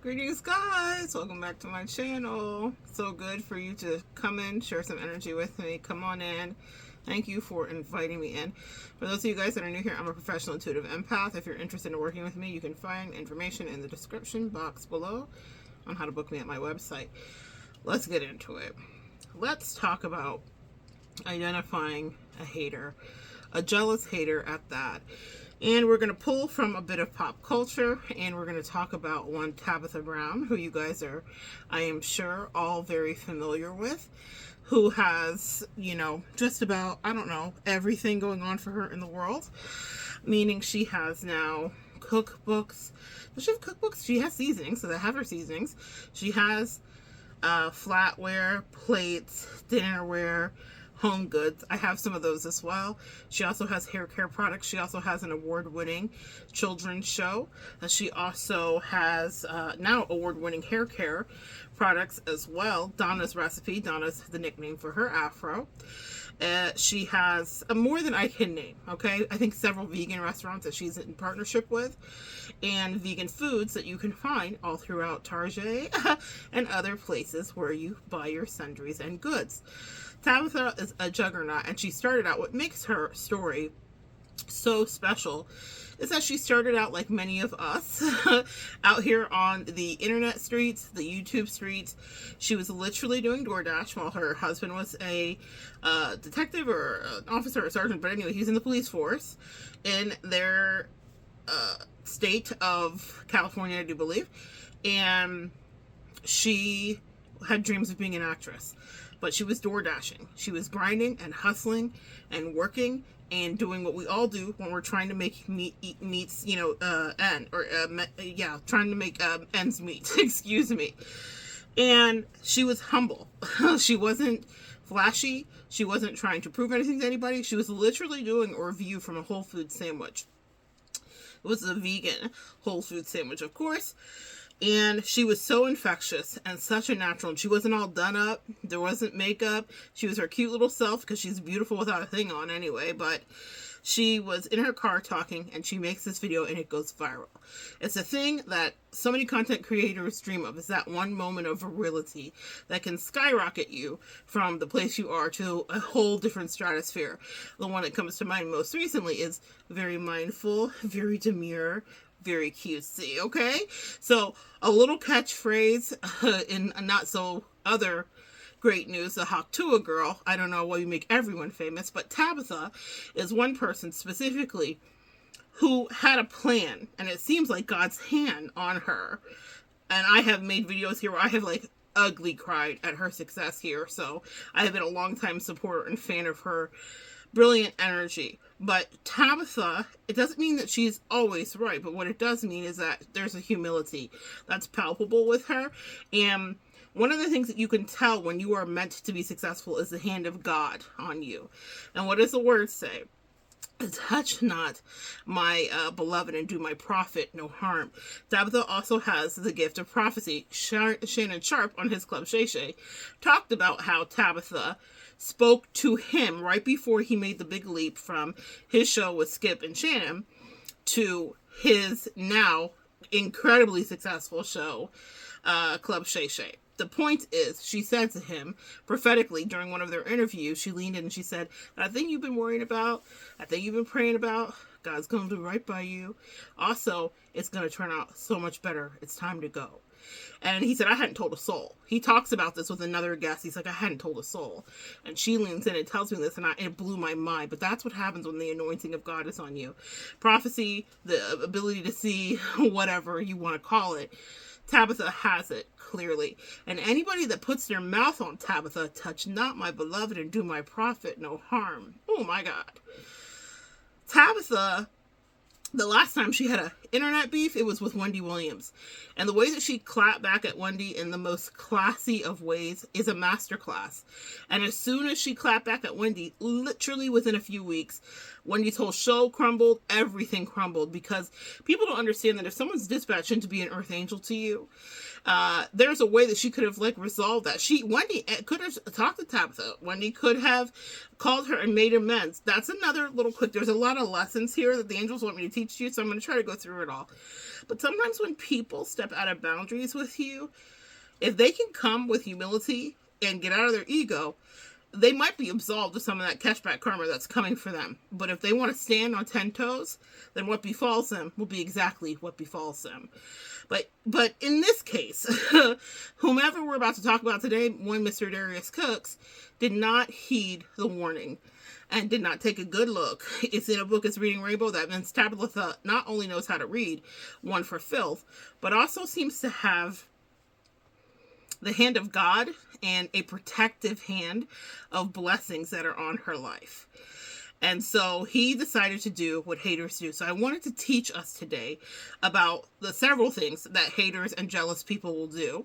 Greetings, guys. Welcome back to my channel. So good for you to come in, share some energy with me. Come on in. Thank you for inviting me in. For those of you guys that are new here, I'm a professional intuitive empath. If you're interested in working with me, you can find information in the description box below on how to book me at my website. Let's get into it. Let's talk about identifying a hater, a jealous hater at that. And we're going to pull from a bit of pop culture, and we're going to talk about one Tabitha Brown, who you guys are, I am sure, all very familiar with, who has, just about, everything going on for her in the world. Meaning she has now cookbooks. Does she have cookbooks? She has seasonings, so they have her seasonings. She has flatware, plates, dinnerware, home goods. I have some of those as well. She also has hair care products. She also has an award-winning children's show. She also has now award-winning hair care products as well. Donna's Recipe. Donna's the nickname for her afro. She has more than I can name, okay? I think several vegan restaurants that she's in partnership with, and vegan foods that you can find all throughout Target and other places where you buy your sundries and goods. Tabitha is a juggernaut, and she started out, what makes her story so special is that she started out like many of us out here on the internet streets, the YouTube streets. She was literally doing DoorDash while her husband was a detective or an officer or sergeant, but anyway, he's in the police force in their state of California, I do believe, and she had dreams of being an actress. But she was door dashing. She was grinding and hustling and working and doing what we all do when we're trying to make trying to make ends meet. Excuse me. And she was humble. She wasn't flashy. She wasn't trying to prove anything to anybody. She was literally doing a review from a Whole Foods sandwich. It was a vegan Whole Foods sandwich, of course. And she was so infectious and such a natural. And she wasn't all done up. There wasn't makeup. She was her cute little self because she's beautiful without a thing on anyway. But she was in her car talking, and she makes this video and it goes viral. It's a thing that so many content creators dream of. It's that one moment of virility that can skyrocket you from the place you are to a whole different stratosphere. The one that comes to mind most recently is very mindful, very demure, very cutesy, okay? So a little catchphrase in not so other great news, the Haktua girl. I don't know why you make everyone famous, but Tabitha is one person specifically who had a plan, and it seems like God's hand on her. And I have made videos here where I have like ugly cried at her success here. So I have been a long time supporter and fan of her brilliant energy. But Tabitha, it doesn't mean that she's always right, but what it does mean is that there's a humility that's palpable with her. And one of the things that you can tell when you are meant to be successful is the hand of God on you. And what does the word say? Touch not my beloved and do my prophet no harm. Tabitha also has the gift of prophecy. Shannon Sharp on his Club Shay Shay talked about how Tabitha spoke to him right before he made the big leap from his show with Skip and Shannon to his now incredibly successful show, Club Shay Shay. The point is, she said to him prophetically during one of their interviews, she leaned in and she said, that thing you've been worrying about, that thing you've been praying about, God's going to do right by you. Also, it's going to turn out so much better. It's time to go. And he said, I hadn't told a soul. He talks about this with another guest. He's like, I hadn't told a soul. And she leans in and tells me this, and it blew my mind. But that's what happens when the anointing of God is on you. Prophecy, the ability to see whatever you want to call it. Tabitha has it, clearly. And anybody that puts their mouth on Tabitha, touch not my beloved and do my prophet no harm. Oh my God. Tabitha, the last time she had an internet beef, it was with Wendy Williams. And the way that she clapped back at Wendy in the most classy of ways is a masterclass. And as soon as she clapped back at Wendy, literally within a few weeks, Wendy's whole show crumbled. Everything crumbled because people don't understand that if someone's dispatched to be an earth angel to you, there's a way that she could have resolved that. Wendy could have talked to Tabitha. Wendy could have called her and made amends. That's another little quick. There's a lot of lessons here that the angels want me to teach you, so I'm going to try to go through it all. But sometimes when people step out of boundaries with you, if they can come with humility and get out of their ego, they might be absolved of some of that cashback karma that's coming for them. But if they want to stand on 10 toes, then what befalls them will be exactly what befalls them. But in this case, whomever we're about to talk about today, one Mr. Darius Cooks, did not heed the warning and did not take a good look. It's in a book, it's Reading Rainbow. That means Tabitha not only knows how to read, one for filth, but also seems to have the hand of God and a protective hand of blessings that are on her life. And so he decided to do what haters do. So I wanted to teach us today about the several things that haters and jealous people will do,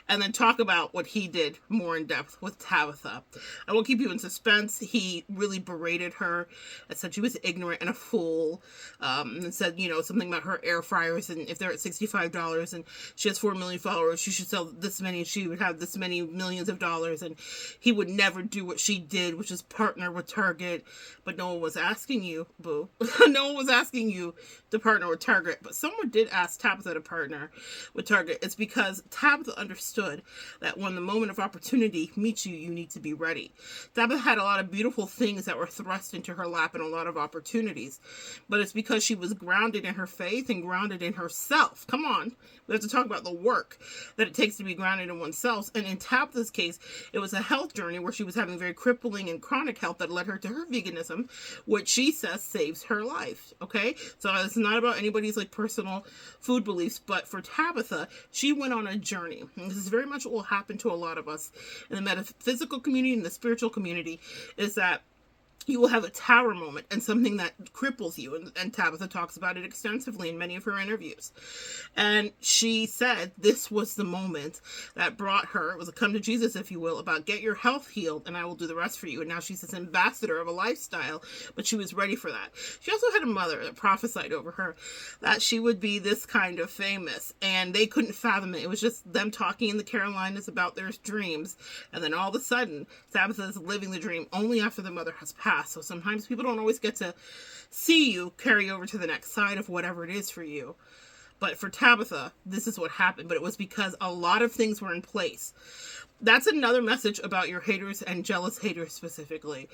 and then talk about what he did more in depth with Tabitha. I won't keep you in suspense. He really berated her and said she was ignorant and a fool, and said, something about her air fryers, and if they're at $65 and she has 4 million followers, she should sell this many and she would have this many millions of dollars, and he would never do what she did, which is partner with Target. But no one was asking you, boo. No one was asking you to partner with Target, but someone did ask Tabitha to partner with Target. It's because Tabitha understood that when the moment of opportunity meets you, you need to be ready. Tabitha had a lot of beautiful things that were thrust into her lap and a lot of opportunities, but it's because she was grounded in her faith and grounded in herself. Come on. We have to talk about the work that it takes to be grounded in oneself. And in Tabitha's case, it was a health journey where she was having very crippling and chronic health that led her to her veganism, which she says saves her life. Okay? So it's not about anybody's personal food beliefs, but for Tabitha, she went on a journey. And this is very much what will happen to a lot of us in the metaphysical community and the spiritual community, is that you will have a tower moment and something that cripples you. And Tabitha talks about it extensively in many of her interviews. And she said this was the moment that brought her, it was a come to Jesus, if you will, about get your health healed and I will do the rest for you. And now she's this ambassador of a lifestyle, but she was ready for that. She also had a mother that prophesied over her that she would be this kind of famous, and they couldn't fathom it. It was just them talking in the Carolinas about their dreams. And then all of a sudden, Tabitha is living the dream only after the mother has passed. So sometimes people don't always get to see you carry over to the next side of whatever it is for you. But for Tabitha, this is what happened. But it was because a lot of things were in place. That's another message about your haters and jealous haters specifically.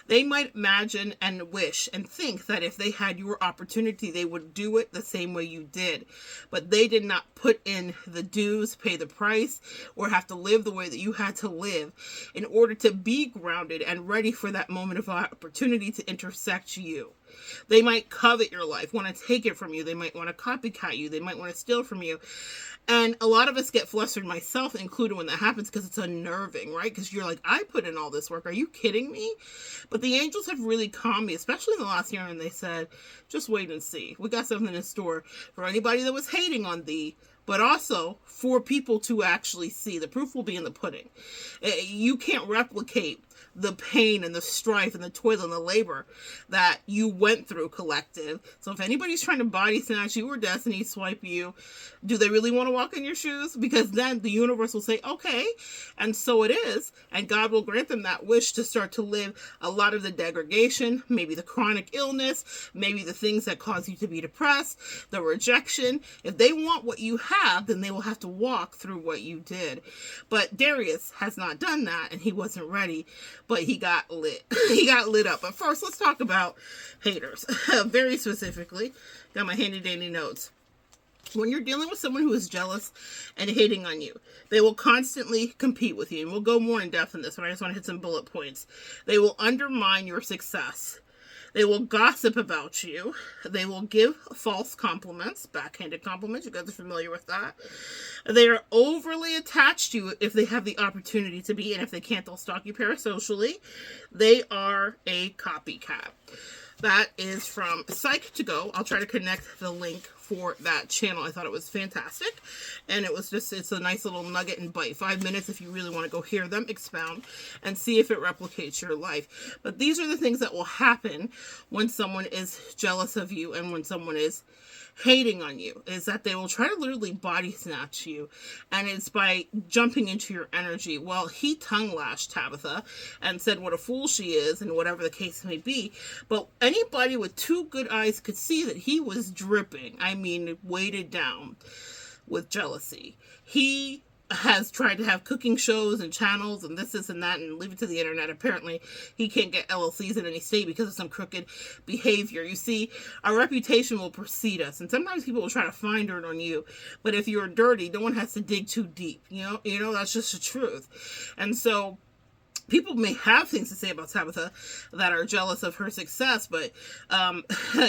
They might imagine and wish and think that if they had your opportunity, they would do it the same way you did. But they did not put in the dues, pay the price, or have to live the way that you had to live in order to be grounded and ready for that moment of opportunity to intersect you. They might covet your life, want to take it from you. They might want to copycat you. They might want to steal from you. And a lot of us get flustered, myself included, when that happens because it's unnerving, right? Because you're like, I put in all this work. Are you kidding me? But the angels have really calmed me, especially in the last year, and they said, just wait and see. We got something in store for anybody that was hating on thee, but also for people to actually see. The proof will be in the pudding. You can't replicate the pain and the strife and the toil and the labor that you went through, collective. So if anybody's trying to body snatch you or destiny swipe you, do they really want to walk in your shoes? Because then the universe will say, okay, and so it is. And God will grant them that wish to start to live a lot of the degradation, maybe the chronic illness, maybe the things that cause you to be depressed, the rejection. If they want what you have, then they will have to walk through what you did. But Darius has not done that, and he wasn't ready. But he got lit. He got lit up. But first, let's talk about haters. Very specifically, got my handy dandy notes. When you're dealing with someone who is jealous and hating on you, they will constantly compete with you. And we'll go more in depth in this, but I just want to hit some bullet points. They will undermine your success. They will gossip about you. They will give false compliments, backhanded compliments. You guys are familiar with that. They are overly attached to you if they have the opportunity to be, and if they can't, they'll stalk you parasocially. They are a copycat. That is from Psych to Go. I'll try to connect the link for that channel. I thought it was fantastic. And it's a nice little nugget and bite. 5 minutes if you really want to go hear them expound and see if it replicates your life. But these are the things that will happen when someone is jealous of you and when someone is hating on you, is that they will try to literally body snatch you, and it's by jumping into your energy. Well, he tongue lashed Tabitha and said what a fool she is and whatever the case may be, but anybody with 2 good eyes could see that he was dripping, weighted down with jealousy. He has tried to have cooking shows and channels and this and that and leave it to the internet. Apparently, he can't get LLCs in any state because of some crooked behavior. You see, our reputation will precede us, and sometimes people will try to find dirt on you. But if you're dirty, no one has to dig too deep. You know, that's just the truth. And so people may have things to say about Tabitha that are jealous of her success, but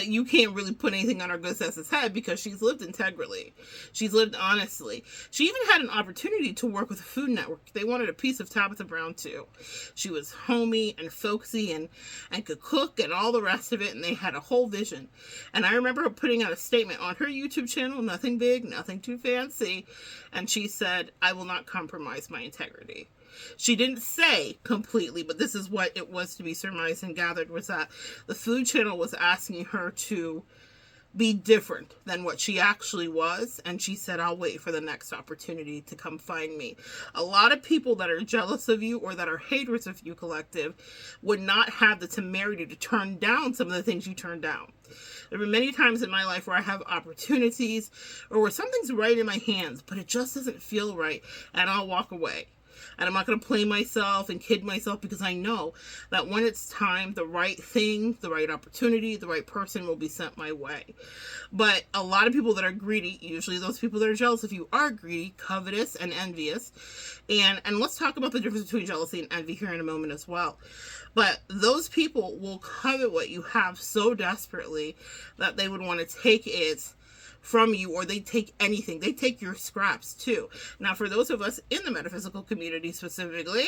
you can't really put anything on her good sense's head because she's lived integrally. She's lived honestly. She even had an opportunity to work with the Food Network. They wanted a piece of Tabitha Brown too. She was homey and folksy and could cook and all the rest of it, and they had a whole vision. And I remember her putting out a statement on her YouTube channel, nothing big, nothing too fancy, and she said, "I will not compromise my integrity." She didn't say completely, but this is what it was to be surmised and gathered, was that the Food Channel was asking her to be different than what she actually was, and she said, "I'll wait for the next opportunity to come find me." A lot of people that are jealous of you or that are haters of you, collective, would not have the temerity to turn down some of the things you turn down. There have been many times in my life where I have opportunities or where something's right in my hands, but it just doesn't feel right, and I'll walk away. And I'm not going to play myself and kid myself, because I know that when it's time, the right thing, the right opportunity, the right person will be sent my way. But a lot of people that are greedy, usually those people that are jealous of you, are greedy, covetous, and envious. And let's talk about the difference between jealousy and envy here in a moment as well. But those people will covet what you have so desperately that they would want to take it from you, or they take anything. They take your scraps too. Now, for those of us in the metaphysical community specifically,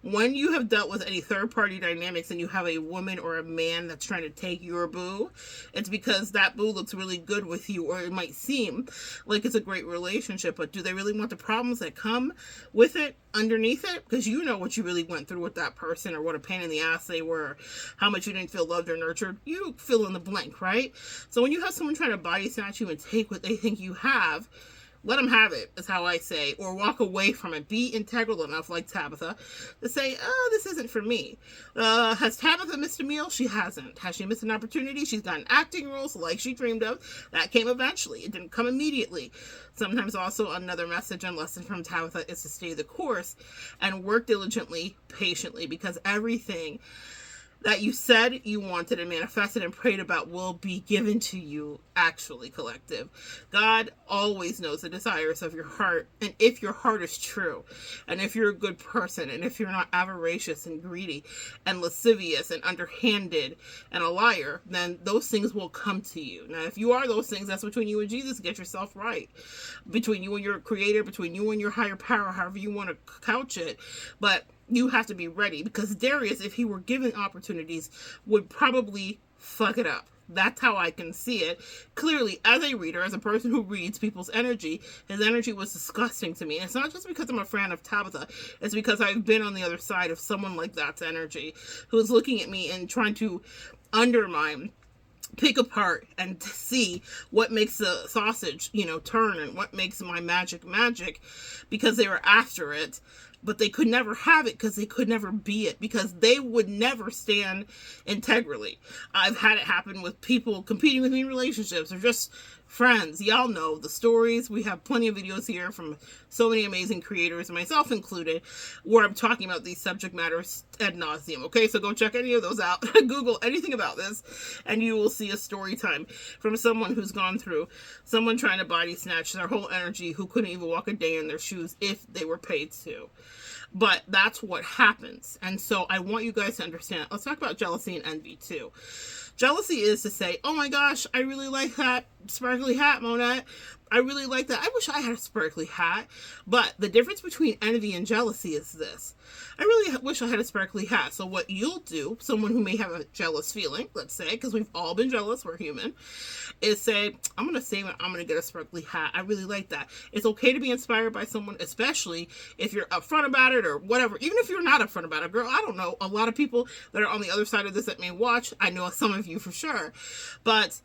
when you have dealt with any third-party dynamics and you have a woman or a man that's trying to take your boo, it's because that boo looks really good with you, or it might seem like it's a great relationship, but do they really want the problems that come with it underneath it? Because you know what you really went through with that person, or what a pain in the ass they were, how much you didn't feel loved or nurtured. You fill in the blank, right? So when you have someone trying to body snatch you and take what they think you have, let them have it, is how I say, or walk away from it. Be integral enough, like Tabitha, to say, "Oh, this isn't for me." Has Tabitha missed a meal? She hasn't. Has she missed an opportunity? She's gotten acting roles like she dreamed of. That came eventually. It didn't come immediately. Sometimes also another message and lesson from Tabitha is to stay the course and work diligently, patiently, because everything that you said you wanted and manifested and prayed about will be given to you, actually, collective. God always knows the desires of your heart, and if your heart is true, and if you're a good person, and if you're not avaricious and greedy and lascivious and underhanded and a liar, then those things will come to you. Now, if you are those things, that's between you and Jesus. Get yourself right. Between you and your creator, between you and your higher power, however you want to couch it. But you have to be ready, because Darius, if he were given opportunities, would probably fuck it up. That's how I can see it. Clearly, as a reader, as a person who reads people's energy, his energy was disgusting to me. And it's not just because I'm a fan of Tabitha. It's because I've been on the other side of someone like that's energy, who is looking at me and trying to undermine, pick apart, and see what makes the sausage, turn, and what makes my magic, because they were after it. But they could never have it because they could never be it, because they would never stand integrally. I've had it happen with people competing with me in relationships, or just friends. Y'all know the stories. We have plenty of videos here from so many amazing creators, myself included, where I'm talking about these subject matters ad nauseum. Okay, so go check any of those out. Google anything about this, and you will see a story time from someone who's gone through someone trying to body snatch their whole energy, who couldn't even walk a day in their shoes if they were paid to. But that's what happens. And so I want you guys to understand. Let's talk about jealousy and envy too. Jealousy is to say, oh my gosh, I really like that sparkly hat, Monette. I really like that. I wish I had a sparkly hat. But the difference between envy and jealousy is this. I really wish I had a sparkly hat. So what you'll do, someone who may have a jealous feeling, let's say, because we've all been jealous, we're human, is say, I'm going to save it. I'm going to get a sparkly hat. I really like that. It's okay to be inspired by someone, especially if you're upfront about it or whatever. Even if you're not upfront about it, girl, I don't know. A lot of people that are on the other side of this that may watch, I know some of you for sure. But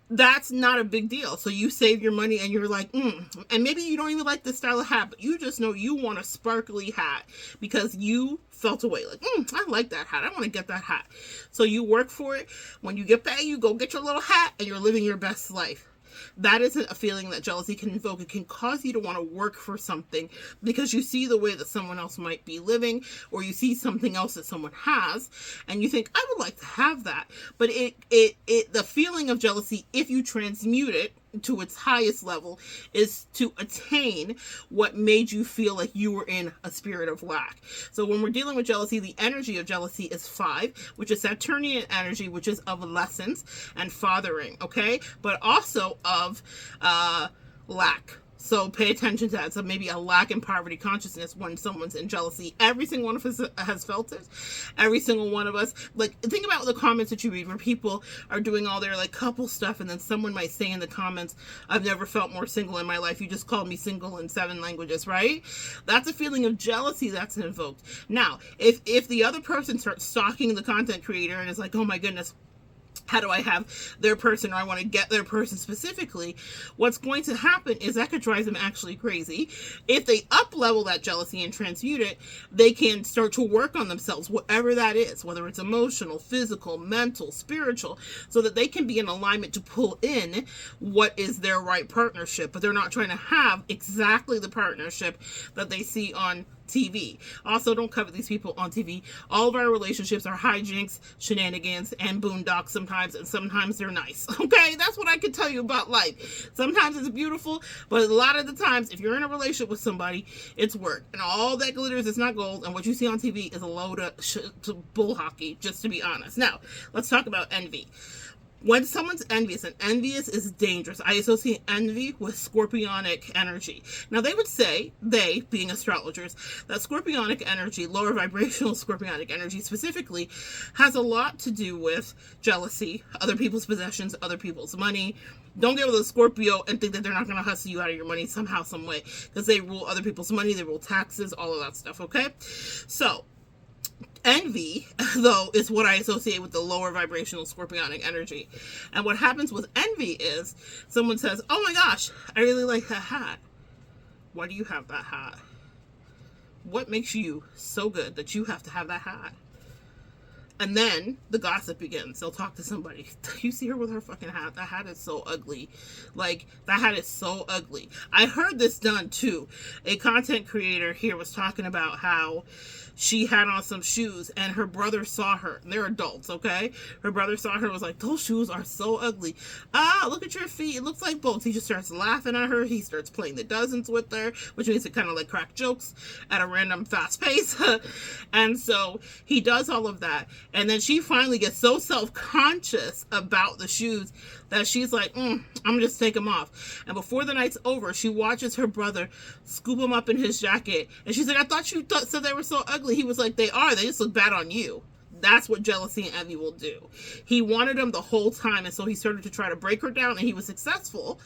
that's not a big deal. So you save your money and you're like, and maybe you don't even like this style of hat, but you just know you want a sparkly hat because you felt away like, I like that hat. I want to get that hat. So you work for it. When you get paid, you go get your little hat and you're living your best life. That isn't a feeling that jealousy can invoke. It can cause you to want to work for something because you see the way that someone else might be living, or you see something else that someone has, and you think, I would like to have that. But the feeling of jealousy, if you transmute it to its highest level, is to attain what made you feel like you were in a spirit of lack. So when we're dealing with jealousy, the energy of jealousy is 5, which is Saturnian energy, which is of lessons and fathering, okay? But also of lack. So pay attention to that. So maybe a lack in poverty consciousness when someone's in jealousy. Every single one of us has felt it. Every single one of us. Like, think about the comments that you read where people are doing all their like couple stuff, and then someone might say in the comments, I've never felt more single in my life. You just called me single in 7 languages, right? That's a feeling of jealousy that's invoked. Now, if the other person starts stalking the content creator and is like, oh my goodness, how do I have their person, or I want to get their person specifically, what's going to happen is that could drive them actually crazy. If they up level that jealousy and transmute it, they can start to work on themselves, whatever that is, whether it's emotional, physical, mental, spiritual, so that they can be in alignment to pull in what is their right partnership, but they're not trying to have exactly the partnership that they see on TV. Also, don't covet these people on TV. All of our relationships are hijinks, shenanigans, and boondocks sometimes, and sometimes they're nice. Okay? That's what I can tell you about life. Sometimes it's beautiful, but a lot of the times, if you're in a relationship with somebody, it's work. And all that glitters is not gold, and what you see on TV is a load of bull hockey, just to be honest. Now, let's talk about envy. When someone's envious, and envious is dangerous, I associate envy with scorpionic energy. Now, they would say, they, being astrologers, that scorpionic energy, lower vibrational scorpionic energy specifically, has a lot to do with jealousy, other people's possessions, other people's money. Don't get with a Scorpio and think that they're not going to hustle you out of your money somehow, some way, because they rule other people's money, they rule taxes, all of that stuff, okay? So, envy, though, is what I associate with the lower vibrational scorpionic energy. And what happens with envy is someone says, oh my gosh, I really like that hat. Why do you have that hat? What makes you so good that you have to have that hat? And then the gossip begins. They'll talk to somebody. You see her with her fucking hat? That hat is so ugly. Like, that hat is so ugly. I heard this done too. A content creator here was talking about how she had on some shoes and her brother saw her. And they're adults, okay? Her brother saw her and was like, those shoes are so ugly. Ah, look at your feet. It looks like bolts. He just starts laughing at her. He starts playing the dozens with her, which means to kind of like crack jokes at a random fast pace. And so he does all of that. And then she finally gets so self-conscious about the shoes that she's like, I'm gonna just take them off. And before the night's over, she watches her brother scoop them up in his jacket. And she's like, I thought you said they were so ugly. He was like, they are. They just look bad on you. That's what jealousy and envy will do. He wanted them the whole time, and so he started to try to break her down, and he was successful.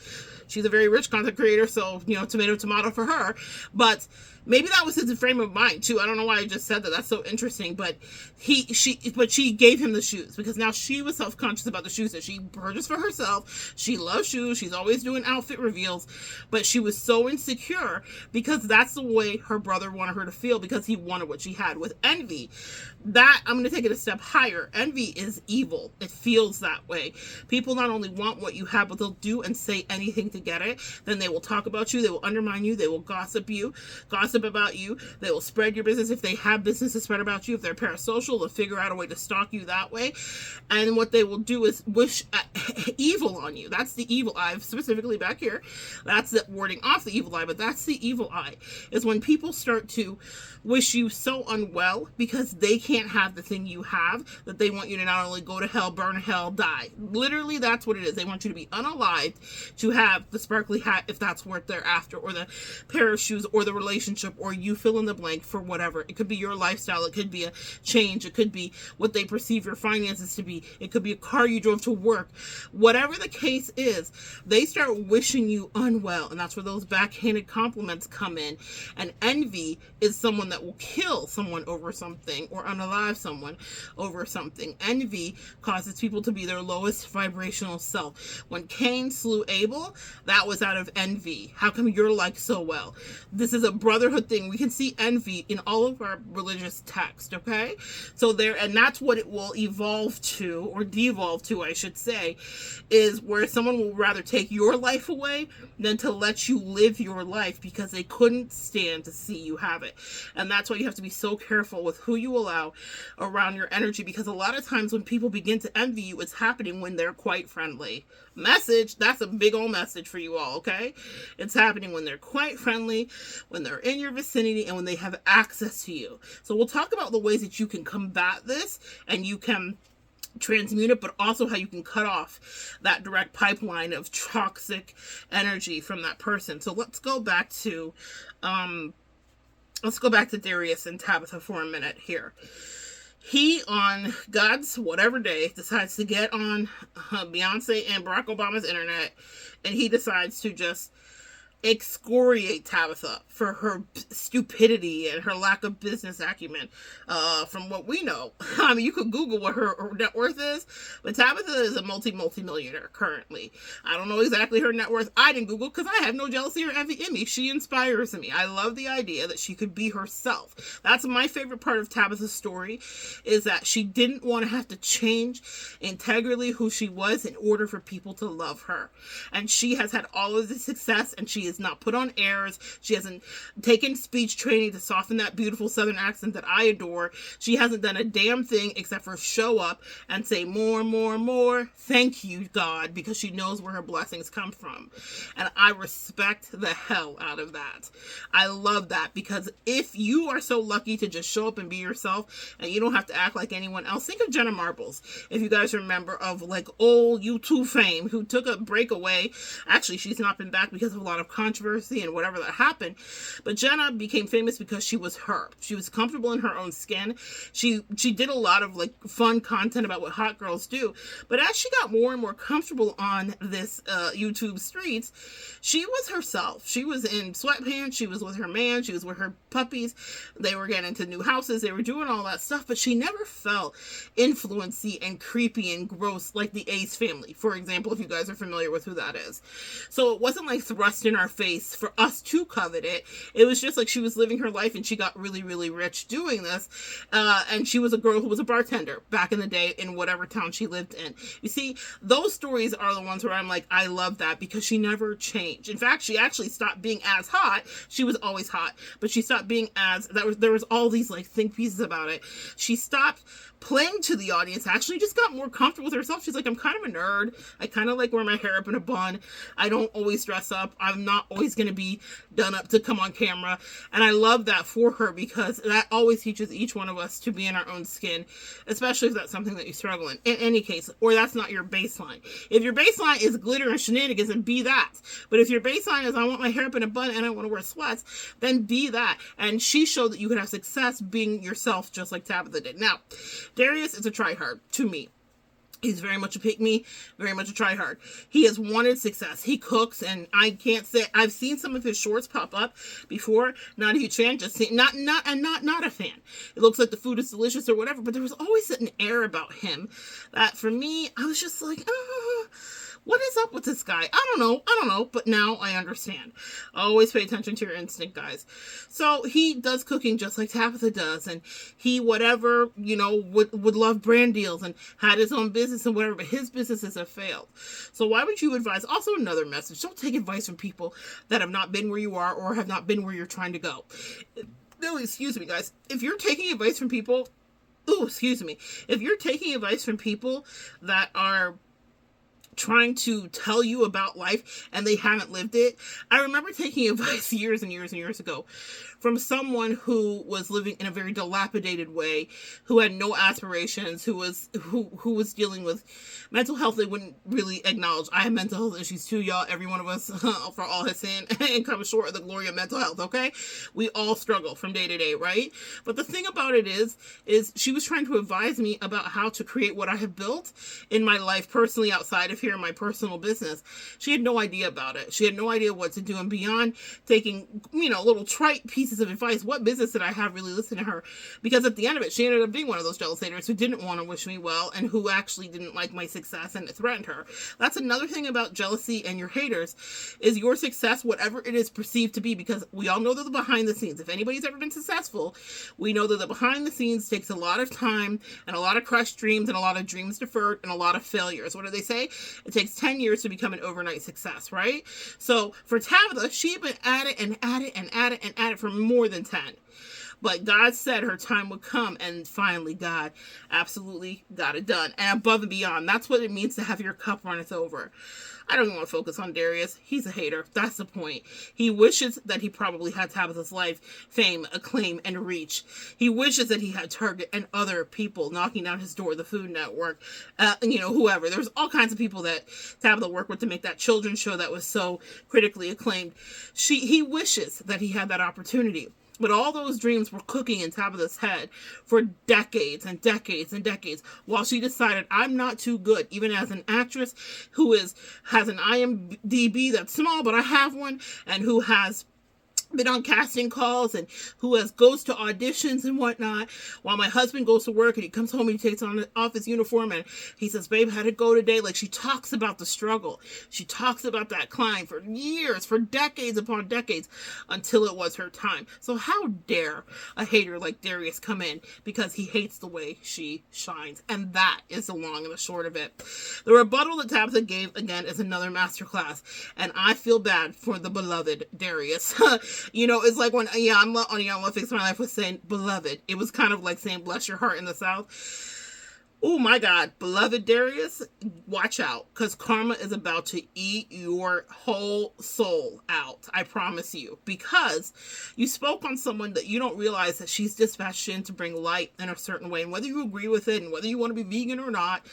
She's a very rich content creator, so, you know, tomato for her. But maybe that was his frame of mind, too. I don't know why I just said that. That's so interesting. But she gave him the shoes because now she was self-conscious about the shoes that she purchased for herself. She loves shoes. She's always doing outfit reveals. But she was so insecure because that's the way her brother wanted her to feel because he wanted what she had. With envy, that, I'm going to take it a step higher. Envy is evil. It feels that way. People not only want what you have, but they'll do and say anything to to get it, then they will talk about you, they will undermine you, they will gossip about you, they will spread your business. If they have business to spread about you, if they're parasocial, they'll figure out a way to stalk you that way. And what they will do is wish evil on you. That's the evil eye, specifically back here. That's the warding off the evil eye, but that's the evil eye, is when people start to wish you so unwell because they can't have the thing you have, that they want you to not only go to hell, burn hell, die. Literally, that's what it is. They want you to be unalived to have the sparkly hat, if that's what they're after, or the pair of shoes, or the relationship, or you fill in the blank for whatever. It could be your lifestyle. It could be a change. It could be what they perceive your finances to be. It could be a car you drove to work. Whatever the case is, they start wishing you unwell, and that's where those backhanded compliments come in. And envy is someone that will kill someone over something, or unalive someone over something. Envy causes people to be their lowest vibrational self. When Cain slew Abel, that was out of envy. How come you're liked so well? This is a brotherhood thing. We can see envy in all of our religious text, okay? So there, and that's what it will evolve to, or devolve to, I should say, is where someone will rather take your life away than to let you live your life, because they couldn't stand to see you have it. And that's why you have to be so careful with who you allow around your energy, because a lot of times when people begin to envy you, it's happening when they're quite friendly. Message, that's a big old message for you all, okay? It's happening when they're quite friendly, when they're in your vicinity, and when they have access to you. So we'll talk about the ways that you can combat this, and you can transmute it, but also how you can cut off that direct pipeline of toxic energy from that person. So let's go back to Darius and Tabitha for a minute here. He, on God's whatever day, decides to get on Beyonce and Barack Obama's internet, and he decides to just excoriate Tabitha for her stupidity and her lack of business acumen. From what we know, I mean, you could Google what her net worth is, but Tabitha is a multi-millionaire currently. I don't know exactly her net worth. I didn't Google because I have no jealousy or envy in me. She inspires me. I love the idea that she could be herself. That's my favorite part of Tabitha's story, is that she didn't want to have to change integrally who she was in order for people to love her. And she has had all of the success, and she has not put on airs. She hasn't taken speech training to soften that beautiful Southern accent that I adore. She hasn't done a damn thing except for show up and say more, more, more. Thank you, God, because she knows where her blessings come from. And I respect the hell out of that. I love that, because if you are so lucky to just show up and be yourself and you don't have to act like anyone else, think of Jenna Marbles. If you guys remember, of like old YouTube fame, who took a break away. Actually, she's not been back because of a lot of controversy and whatever that happened. But Jenna became famous because she was her. She was comfortable in her own skin. She did a lot of like fun content about what hot girls do. But as she got more and more comfortable on this YouTube streets, she was herself. She was in sweatpants. She was with her man. She was with her puppies. They were getting into new houses. They were doing all that stuff. But she never felt influency and creepy and gross like the Ace family, for example, if you guys are familiar with who that is. So it wasn't like thrust in our face for us to covet it. It was just like she was living her life, and she got really, really rich doing this. And she was a girl who was a bartender back in the day in whatever town she lived in. You see, those stories are the ones where I'm like, I love that, because she never changed. In fact, she actually stopped being as hot. She was always hot, but she stopped being as, there was all these like think pieces about it. She stopped playing to the audience, actually just got more comfortable with herself. She's like, I'm kind of a nerd. I kind of like wear my hair up in a bun. I don't always dress up. I'm not always going to be done up to come on camera. And I love that for her, because that always teaches each one of us to be in our own skin, especially if that's something that you struggle in any case, or that's not your baseline. If your baseline is glitter and shenanigans, then be that. But if your baseline is I want my hair up in a bun and I want to wear sweats, then be that. And she showed that you could have success being yourself, just like Tabitha did. Now, Darius is a tryhard to me. He's very much a pick-me, very much a tryhard. He has wanted success. He cooks, and I can't say, I've seen some of his shorts pop up before. Not a huge fan, just seen, not a fan. It looks like the food is delicious or whatever, but there was always an air about him that for me, I was just like, What is up with this guy? I don't know, but now I understand. Always pay attention to your instinct, guys. So he does cooking just like Tabitha does, and he whatever, would love brand deals and had his own business and whatever, but his businesses have failed. So why would you advise? Also another message, don't take advice from people that have not been where you are or have not been where you're trying to go. No, excuse me, guys. If you're taking advice from people, if you're taking advice from people that are trying to tell you about life and they haven't lived it. I remember taking advice years and years and years ago from someone who was living in a very dilapidated way, who had no aspirations, who was dealing with mental health they wouldn't really acknowledge. I have mental health issues too, y'all. Every one of us, for all has sinned and come short of the glory of mental health, okay? We all struggle from day to day, right? But the thing about it is she was trying to advise me about how to create what I have built in my life personally outside of here in my personal business. She had no idea about it. She had no idea what to do. And beyond taking, little trite pieces of advice, what business did I have really listen to her? Because at the end of it, she ended up being one of those jealous haters who didn't want to wish me well and who actually didn't like my success and it threatened her. That's another thing about jealousy and your haters is your success, whatever it is perceived to be, because we all know that the behind the scenes, if anybody's ever been successful, we know that the behind the scenes takes a lot of time and a lot of crushed dreams and a lot of dreams deferred and a lot of failures. What do they say? It takes 10 years to become an overnight success, right? So for Tabitha, she'd been at it and at it and at it and at it for more than 10. But God said her time would come, and finally God absolutely got it done. And above and beyond, that's what it means to have your cup runneth over. I don't even want to focus on Darius. He's a hater. That's the point. He wishes that he probably had Tabitha's life, fame, acclaim, and reach. He wishes that he had Target and other people knocking down his door, the Food Network, whoever. There's all kinds of people that Tabitha worked with to make that children's show that was so critically acclaimed. He wishes that he had that opportunity. But all those dreams were cooking in Tabitha's head for decades and decades and decades while she decided I'm not too good, even as an actress who has an IMDb that's small, but I have one, and who has been on casting calls and who goes to auditions and whatnot, while my husband goes to work and he comes home and he takes off his uniform and he says, babe, how'd it go today? Like, she talks about the struggle. She talks about that climb for years, for decades upon decades, until it was her time. So how dare a hater like Darius come in because he hates the way she shines? And that is the long and the short of it. The rebuttal that Tabitha gave, again, is another masterclass, and I feel bad for the beloved Darius. It's like when, I'm gonna fix my life with saying beloved. It was kind of like saying bless your heart in the South. Oh my God, beloved Darius, watch out, because karma is about to eat your whole soul out. I promise you, because you spoke on someone that you don't realize that she's dispatched in to bring light in a certain way. And whether you agree with it and whether you want to be vegan or not,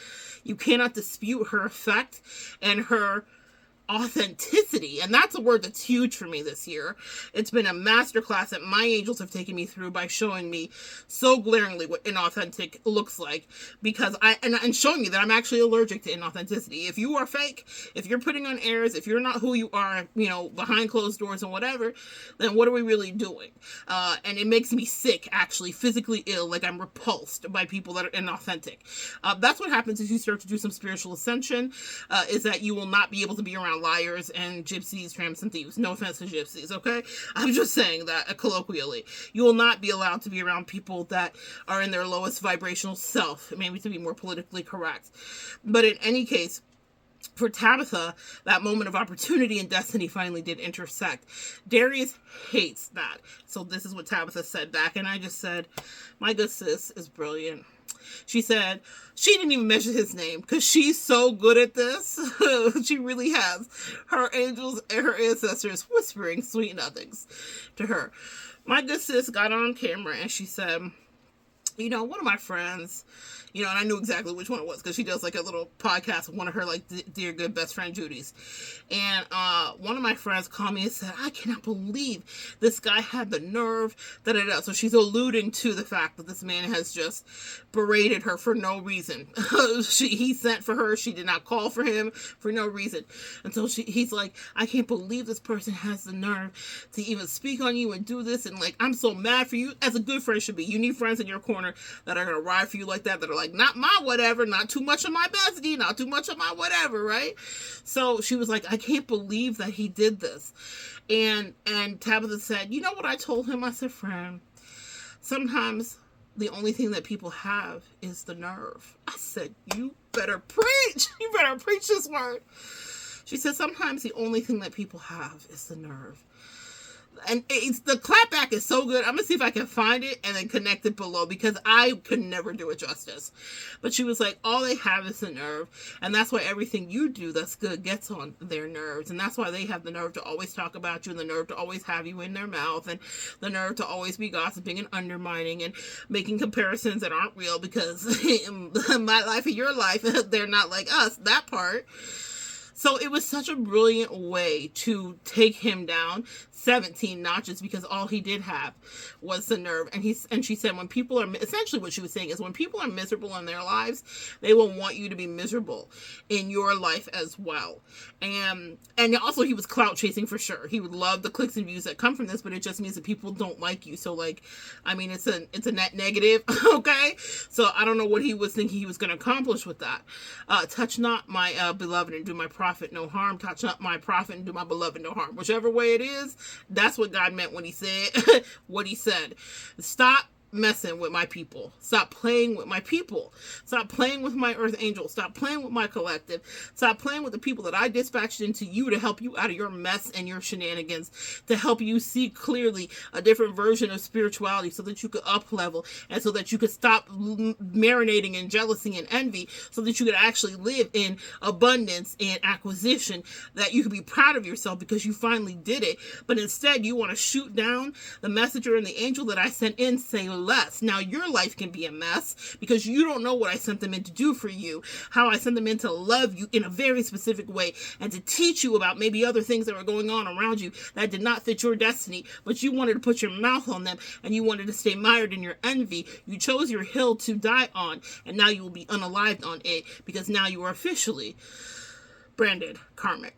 you cannot dispute her effect and her authenticity. And that's a word that's huge for me this year. It's been a masterclass that my angels have taken me through by showing me so glaringly what inauthentic looks like, because and showing me that I'm actually allergic to inauthenticity. If you are fake, if you're putting on airs, if you're not who you are, behind closed doors and whatever, then what are we really doing? And it makes me sick, actually physically ill, like I'm repulsed by people that are inauthentic. That's what happens if you start to do some spiritual ascension, is that you will not be able to be around liars and gypsies, tramps, and thieves. No offense to gypsies, okay? I'm just saying that colloquially. You will not be allowed to be around people that are in their lowest vibrational self, maybe to be more politically correct. But in any case, for Tabitha, that moment of opportunity and destiny finally did intersect. Darius hates that. So this is what Tabitha said back, and I just said, my good sis is brilliant. She said she didn't even mention his name because she's so good at this. She really has her angels and her ancestors whispering sweet nothings to her. My good sis got on camera and she said, one of my friends, and I knew exactly which one it was because she does like a little podcast with one of her like dear good best friend Judy's. And one of my friends called me and said, I cannot believe this guy had the nerve, da-da-da. So she's alluding to the fact that this man has just berated her for no reason. He sent for her. She did not call for him for no reason. Until he's like, I can't believe this person has the nerve to even speak on you and do this. And like, I'm so mad for you, as a good friend should be. You need friends in your corner corner that are going to ride for you like that are like, not my whatever, not too much of my bestie, not too much of my whatever, right? So she was like, I can't believe that he did this. And Tabitha said, you know what I told him? I said, friend, sometimes the only thing that people have is the nerve. I said, you better preach. You better preach this word. She said, sometimes the only thing that people have is the nerve. And the clapback is so good. I'm going to see if I can find it and then connect it below, because I could never do it justice. But she was like, all they have is the nerve. And that's why everything you do that's good gets on their nerves. And that's why they have the nerve to always talk about you, and the nerve to always have you in their mouth, and the nerve to always be gossiping and undermining and making comparisons that aren't real, because my life and your life, they're not like us, that part. So it was such a brilliant way to take him down 17 notches, because all he did have was the nerve. And she said, when people are, essentially what she was saying is, when people are miserable in their lives, they will want you to be miserable in your life as well. And also he was clout chasing for sure. He would love the clicks and views that come from this, but it just means that people don't like you. So like, I mean, it's a net negative. Okay. So I don't know what he was thinking he was going to accomplish with that. Touch not my beloved and do my prophet no harm. Touch not my prophet and do my beloved no harm. Whichever way it is, that's what God meant when he said what he said. Stop messing with my people. Stop playing with my people. Stop playing with my earth angels. Stop playing with my collective. Stop playing with the people that I dispatched into you to help you out of your mess and your shenanigans, to help you see clearly a different version of spirituality, so that you could up level, and so that you could stop marinating in jealousy and envy, so that you could actually live in abundance and acquisition, that you could be proud of yourself because you finally did it. But instead you want to shoot down the messenger and the angel that I sent in, say less. Now your life can be a mess because you don't know what I sent them in to do for you, how I sent them in to love you in a very specific way, and to teach you about maybe other things that were going on around you that did not fit your destiny, but you wanted to put your mouth on them, and you wanted to stay mired in your envy. You chose your hill to die on, and now you will be unalived on it, because now you are officially branded karmic.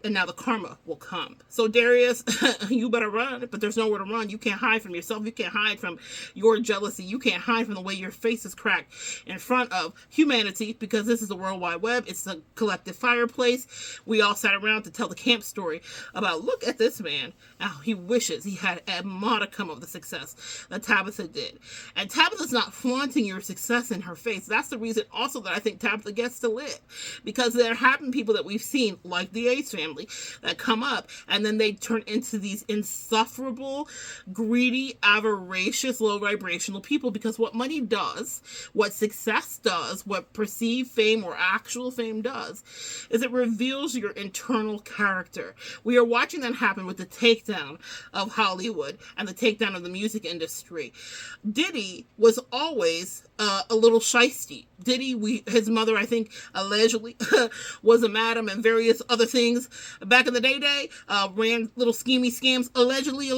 And now the karma will come. So Darius, you better run, but there's nowhere to run. You can't hide from yourself. You can't hide from your jealousy. You can't hide from the way your face is cracked in front of humanity, because this is the World Wide Web. It's a collective fireplace. We all sat around to tell the camp story about, look at this man. How he wishes he had a modicum of the success that Tabitha did. And Tabitha's not flaunting your success in her face. That's the reason also that I think Tabitha gets to live, because there have been people that we've seen, like the Ace family, that come up and then they turn into these insufferable, greedy, avaricious, low vibrational people. Because what money does, what success does, what perceived fame or actual fame does, is it reveals your internal character. We are watching that happen with the takedown of Hollywood and the takedown of the music industry. Diddy was always a little shisty. Diddy, his mother, I think, allegedly was a madam and various other things back in the day, ran little schemy scams, allegedly.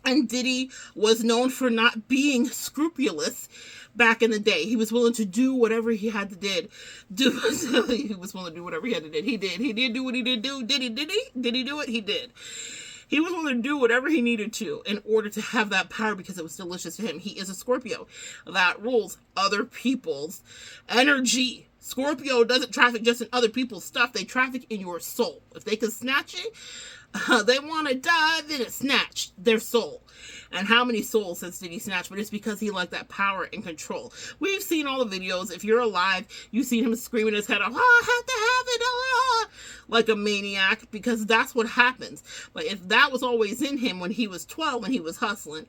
And Diddy was known for not being scrupulous back in the day. He was willing to do whatever he had to do. He was willing to do whatever he had to do. He did do what he did do. Did he do it? He did. He was willing to do whatever he needed to in order to have that power, because it was delicious to him. He is a Scorpio that rules other people's energy. Scorpio doesn't traffic just in other people's stuff. They traffic in your soul. If they can snatch it, they want to dive in and snatch their soul. And how many souls did he snatch? But it's because he liked that power and control. We've seen all the videos. If you're alive, you've seen him screaming his head off, I have to have it, like a maniac, because that's what happens. But if that was always in him when he was 12 and he was hustling,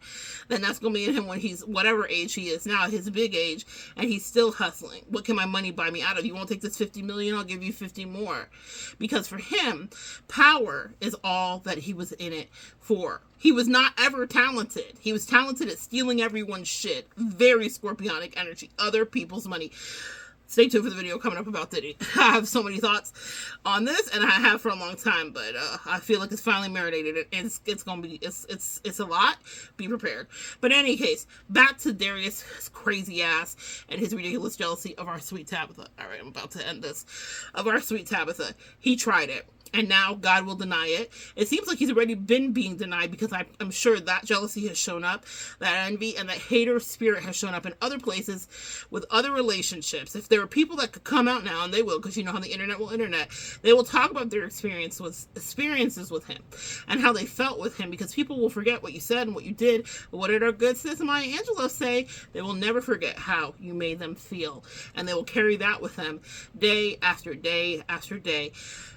then that's going to be in him when he's whatever age he is now, his big age, and he's still hustling. What can my money buy me out of? You won't take this 50 million? I'll give you 50 more. Because for him, power is all that he was in it for. He was not ever talented. He was talented at stealing everyone's shit. Very scorpionic energy. Other people's money. Stay tuned for the video coming up about Diddy. I have so many thoughts on this, and I have for a long time, but I feel like it's finally marinated. It's gonna be, it's a lot. Be prepared. But in any case, back to Darius' crazy ass and his ridiculous jealousy of our sweet Tabitha. All right, I'm about to end this. Of our sweet Tabitha. He tried it. and now God will deny it. It seems like he's already been being denied, because I'm sure that jealousy has shown up, that envy and that hater spirit has shown up in other places with other relationships. If there are people that could come out now, and they will, because you know how the internet will internet, they will talk about their experiences with him and how they felt with him, because people will forget what you said and what you did. But what did our good sis Maya Angelou say? They will never forget how you made them feel, and they will carry that with them day after day after day.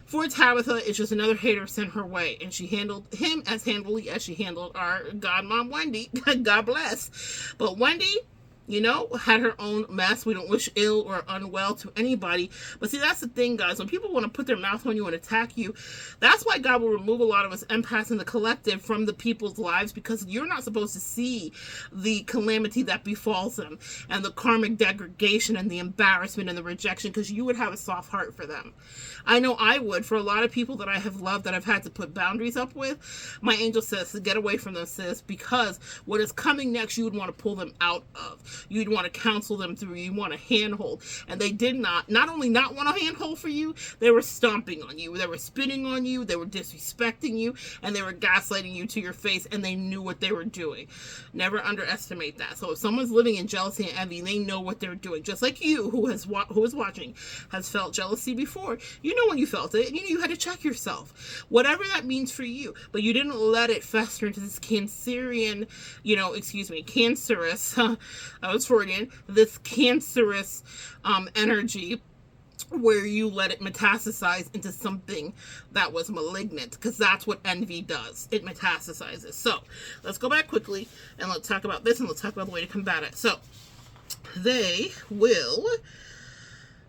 For Tabitha, it's just another hater sent her way, and she handled him as handily as she handled our godmom Wendy. God bless. But Wendy, you know, had her own mess. We don't wish ill or unwell to anybody. But see, that's the thing, guys. When people want to put their mouth on you and attack you, that's why God will remove a lot of us empaths in the collective from the people's lives, because you're not supposed to see the calamity that befalls them, and the karmic degradation and the embarrassment and the rejection, because you would have a soft heart for them. I know I would. For a lot of people that I have loved, that I've had to put boundaries up with, my angel says to get away from them, sis, because what is coming next, you would want to pull them out of. You'd want to counsel them through. You want a handhold. And they did not only not want a handhold for you, they were stomping on you. They were spitting on you. They were disrespecting you. And they were gaslighting you to your face. And they knew what they were doing. Never underestimate that. So if someone's living in jealousy and envy, they know what they're doing. Just like you, who is watching, has felt jealousy before. You know when you felt it. And you know you had to check yourself. Whatever that means for you. But you didn't let it fester into this cancerous, I was Freudian, this cancerous energy, where you let it metastasize into something that was malignant, because that's what envy does. It metastasizes. So let's go back quickly and let's talk about this, and let's talk about the way to combat it. So they will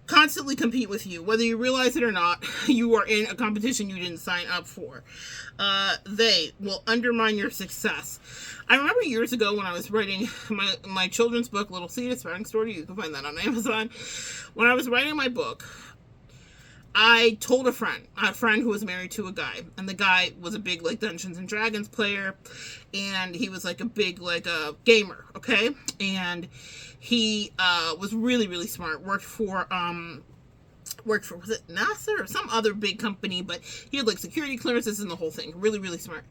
constantly compete with you, whether you realize it or not. You are in a competition you didn't sign up for. They will undermine your success. I remember years ago when I was writing my children's book, Little Seed, a Sprouting Story. You can find that on Amazon. When I was writing my book, I told a friend who was married to a guy, and the guy was a big like Dungeons and Dragons player, and he was like a big like a gamer, okay? And he was really, really smart. Worked for was it NASA or some other big company, but he had like security clearances and the whole thing. Really, really smart.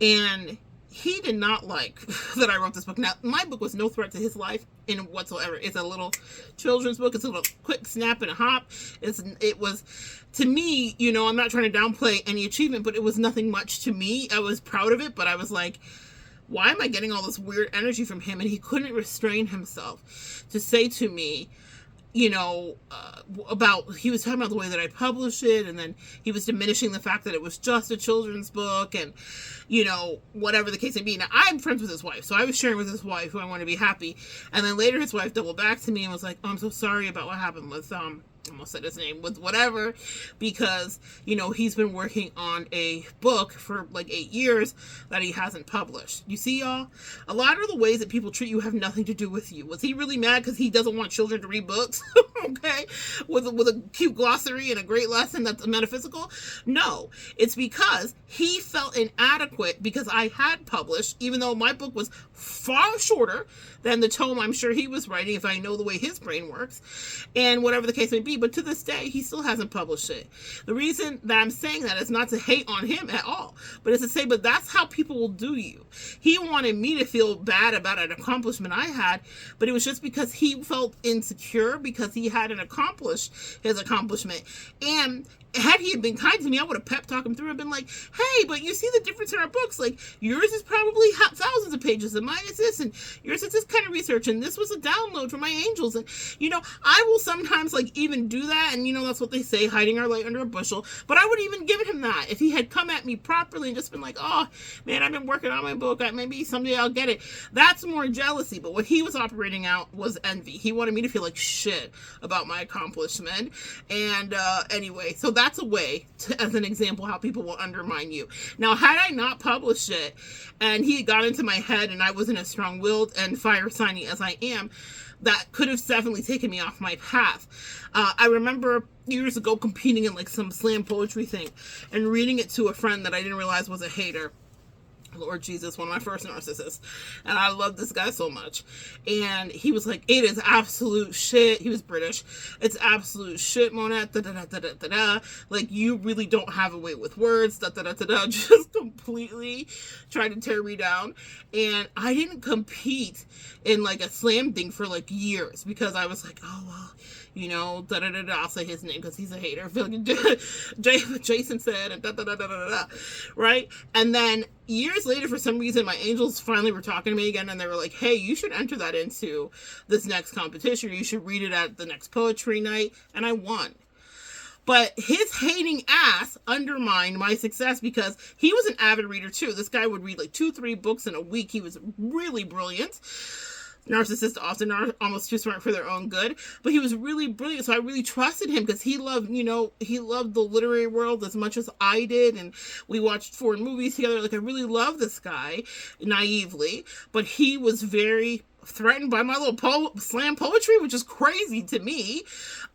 And he did not like that I wrote this book. Now, my book was no threat to his life in whatsoever. It's a little children's book. It's a little quick snap and a hop. It was, to me, you know, I'm not trying to downplay any achievement, but it was nothing much to me. I was proud of it, but I was like, why am I getting all this weird energy from him? And he couldn't restrain himself to say to me, you know, he was talking about the way that I published it, and then he was diminishing the fact that it was just a children's book, and, you know, whatever the case may be. Now, I'm friends with his wife, so I was sharing with his wife, who I want to be happy, and then later his wife doubled back to me and was like, oh, I'm so sorry about what happened with, almost said his name, with whatever, because, you know, he's been working on a book for like 8 years that he hasn't published. You see, y'all? A lot of the ways that people treat you have nothing to do with you. Was he really mad because he doesn't want children to read books? Okay? With a cute glossary and a great lesson that's metaphysical? No. It's because he felt inadequate because I had published, even though my book was far shorter than the tome I'm sure he was writing, if I know the way his brain works, and whatever the case may be. But to this day, he still hasn't published it. The reason that I'm saying that is not to hate on him at all, but it's to say, but that's how people will do you. He wanted me to feel bad about an accomplishment I had, but it was just because he felt insecure because he hadn't accomplished his accomplishment. And had he been kind to me, I would have pep talked him through and been like, hey, but you see the difference in our books. Like, yours is probably thousands of pages, and mine is this, and yours is this kind of research, and this was a download from my angels. And, you know, I will sometimes, like, even do that, and, you know, that's what they say, hiding our light under a bushel. But I would even given him that if he had come at me properly and just been like, oh, man, I've been working on my book. Maybe someday I'll get it. That's more jealousy. But what he was operating out was envy. He wanted me to feel like shit about my accomplishment. And anyway, so that's a way to, as an example, how people will undermine you. Now, had I not published it and he had got into my head and I wasn't as strong-willed and fire-signy as I am, that could have definitely taken me off my path. I remember years ago competing in like some slam poetry thing and reading it to a friend that I didn't realize was a hater. Lord Jesus, one of my first narcissists. And I love this guy so much. And he was like, it is absolute shit. He was British. It's absolute shit, Monette. Da, da, da, da, da, da, da. Like, you really don't have a way with words. Da, da, da, da, da. Just completely tried to tear me down. And I didn't compete in like a slam thing for like years because I was like, oh, well, you know, da da da da. I'll say his name because he's a hater. I feel like Jason said, and da da da da da da. Right? And then years later, for some reason, my angels finally were talking to me again, and they were like, hey, you should enter that into this next competition. You should read it at the next poetry night. And I won. But his hating ass undermined my success because he was an avid reader too. This guy would read like 2-3 books in a week. He was really brilliant. Narcissists often are almost too smart for their own good, but he was really brilliant. So I really trusted him because he loved, you know, he loved the literary world as much as I did. And we watched foreign movies together. Like, I really love this guy naively, but he was very threatened by my little slam poetry, which is crazy to me.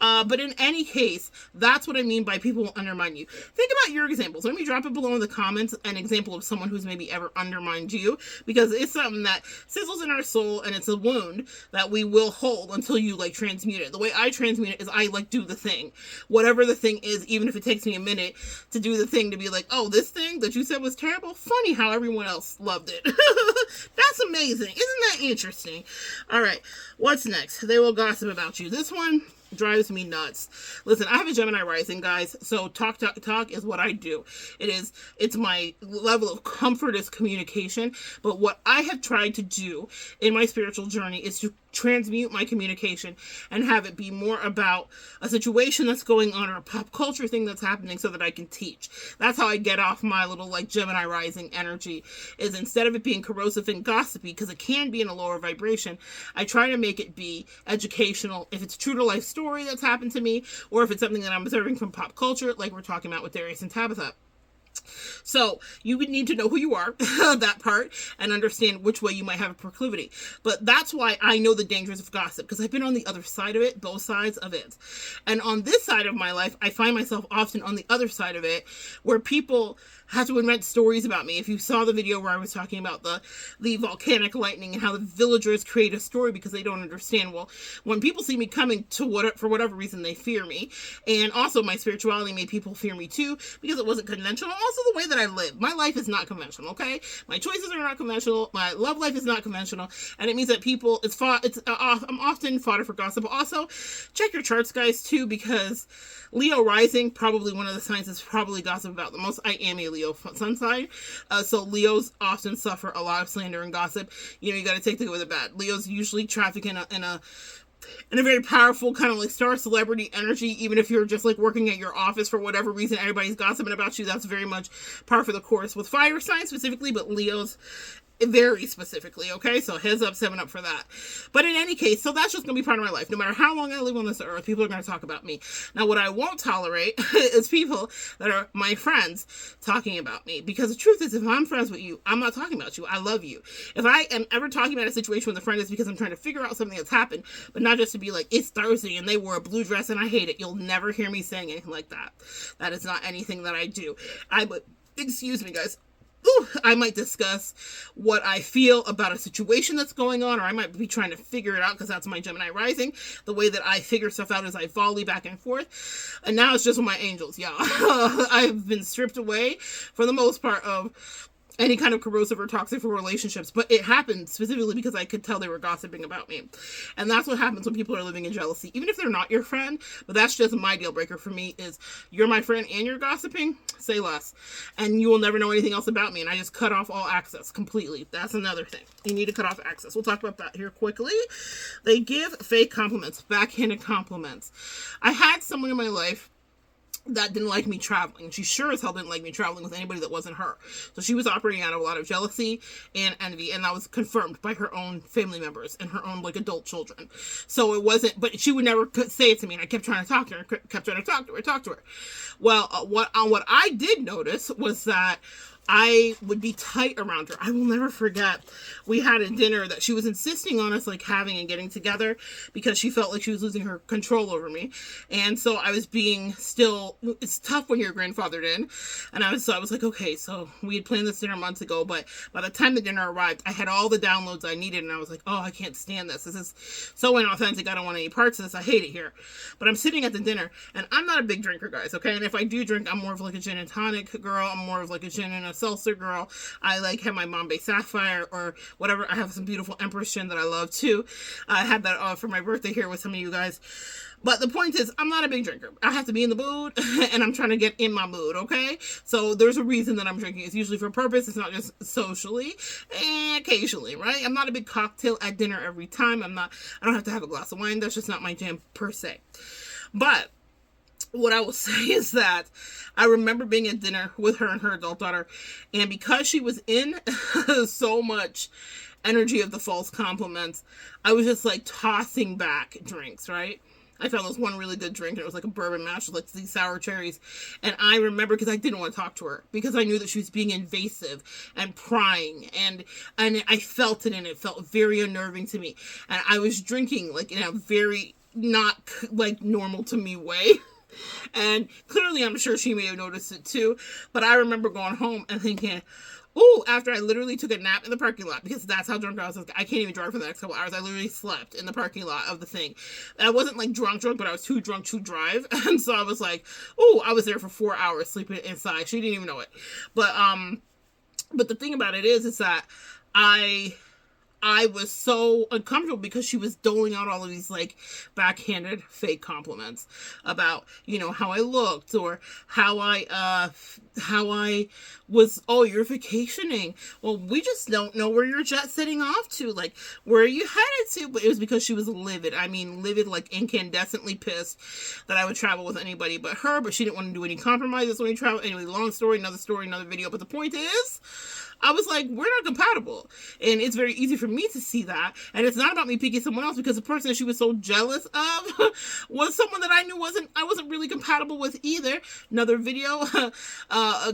But in any case, that's what I mean by people will undermine you. Think about your examples. Let me drop it below in the comments, an example of someone who's maybe ever undermined you, because it's something that sizzles in our soul, and it's a wound that we will hold until you like transmute it. The way I transmute it is I like do the thing, whatever the thing is, even if it takes me a minute to do the thing, to be like, oh, this thing that you said was terrible. Funny how everyone else loved it. That's amazing. Isn't that interesting? All right, what's next? They will gossip about you. This one drives me nuts. Listen, I have a Gemini rising, guys, so talk is what I do. It's my level of comfort is communication, but what I have tried to do in my spiritual journey is to transmute my communication and have it be more about a situation that's going on or a pop culture thing that's happening so that I can teach. That's how I get off my little like Gemini rising energy, is instead of it being corrosive and gossipy, because it can be in a lower vibration, I try to make it be educational. If it's true to life story that's happened to me, or if it's something that I'm observing from pop culture, like we're talking about with Darius and Tabitha. So you would need to know who you are, that part, and understand which way you might have a proclivity. But that's why I know the dangers of gossip, because I've been on the other side of it, both sides of it. And on this side of my life, I find myself often on the other side of it, where people have to invent stories about me. If you saw the video where I was talking about the volcanic lightning and how the villagers create a story because they don't understand. Well, when people see me coming for whatever reason, they fear me. And also my spirituality made people fear me too, because it wasn't conventional. Also the way that I live. My life is not conventional, okay? My choices are not conventional. My love life is not conventional. And it means that people, I'm often fodder for gossip. But also, check your charts, guys, too, because Leo rising, probably one of the signs is probably gossip about the most. I am a Leo sun sign. So Leos often suffer a lot of slander and gossip. You know, you got to take the good with the bad. Leos usually traffic in a very powerful kind of like star celebrity energy. Even if you're just like working at your office for whatever reason, everybody's gossiping about you. That's very much par for the course with fire signs specifically, but Leos very specifically, okay? So heads up, 7 up for that. But in any case, so that's just going to be part of my life. No matter how long I live on this earth, people are going to talk about me. Now, what I won't tolerate is people that are my friends talking about me. Because the truth is, if I'm friends with you, I'm not talking about you. I love you. If I am ever talking about a situation with a friend, it's because I'm trying to figure out something that's happened, but not just to be like, it's Thursday and they wore a blue dress and I hate it. You'll never hear me saying anything like that. That is not anything that I do. Excuse me, guys. I might discuss what I feel about a situation that's going on, or I might be trying to figure it out because that's my Gemini rising. The way that I figure stuff out is I volley back and forth. And now it's just with my angels, y'all. I've been stripped away, for the most part, of any kind of corrosive or toxic relationships, but it happened specifically because I could tell they were gossiping about me. And that's what happens when people are living in jealousy, even if they're not your friend. But that's just my deal breaker for me, is you're my friend and you're gossiping, say less, and you will never know anything else about me. And I just cut off all access completely. That's another thing. You need to cut off access. We'll talk about that here quickly. They give fake compliments, backhanded compliments. I had someone in my life that didn't like me traveling. She sure as hell didn't like me traveling with anybody that wasn't her. So she was operating out of a lot of jealousy and envy, and that was confirmed by her own family members and her own like adult children. So it wasn't, but she would never say it to me, and I kept trying to talk to her, talk to her. Well, what I did notice was that I would be tight around her. I will never forget. We had a dinner that she was insisting on us like having and getting together because she felt like she was losing her control over me. And so I was being still, it's tough when you're grandfathered in. And I was like, okay, so we had planned this dinner months ago, but by the time the dinner arrived, I had all the downloads I needed. And I was like, oh, I can't stand this. This is so inauthentic. I don't want any parts of this. I hate it here. But I'm sitting at the dinner and I'm not a big drinker, guys. Okay. And if I do drink, I'm more of like a gin and tonic girl. I'm more of like a gin and a seltzer girl. I like have my Bombay Sapphire or whatever. I have some beautiful Empress gin that I love too. I had that for my birthday here with some of you guys. But the point is, I'm not a big drinker. I have to be in the mood, and I'm trying to get in my mood, okay? So there's a reason that I'm drinking. It's usually for purpose. It's not just socially and occasionally, right? I'm not a big cocktail at dinner every time. I don't have to have a glass of wine. That's just not my jam per se. But what I will say is that I remember being at dinner with her and her adult daughter, and because she was in so much energy of the false compliments, I was just like tossing back drinks, right? I found this one really good drink, and it was like a bourbon mash with like these sour cherries. And I remember, because I didn't want to talk to her, because I knew that she was being invasive and prying, and I felt it, and it felt very unnerving to me. And I was drinking like in a very not like normal to me way. And clearly I'm sure she may have noticed it too. But I remember going home and thinking, ooh, after I literally took a nap in the parking lot, because that's how drunk I was. I can't even drive for the next couple hours. I literally slept in the parking lot of the thing. And I wasn't like drunk, but I was too drunk to drive. And so I was like, ooh, I was there for 4 hours sleeping inside. She didn't even know it. But the thing about it is that I was so uncomfortable because she was doling out all of these like backhanded fake compliments about, you know, how I looked or how I was, oh, you're vacationing. Well, we just don't know where you're jet setting off to. Like, where are you headed to? But it was because she was livid. I mean, livid, like incandescently pissed that I would travel with anybody but her, but she didn't want to do any compromises when we travel. Anyway, long story, another video. But the point is, I was like, we're not compatible. And it's very easy for me to see that. And it's not about me picking someone else, because the person that she was so jealous of was someone that I knew I wasn't really compatible with either. Another video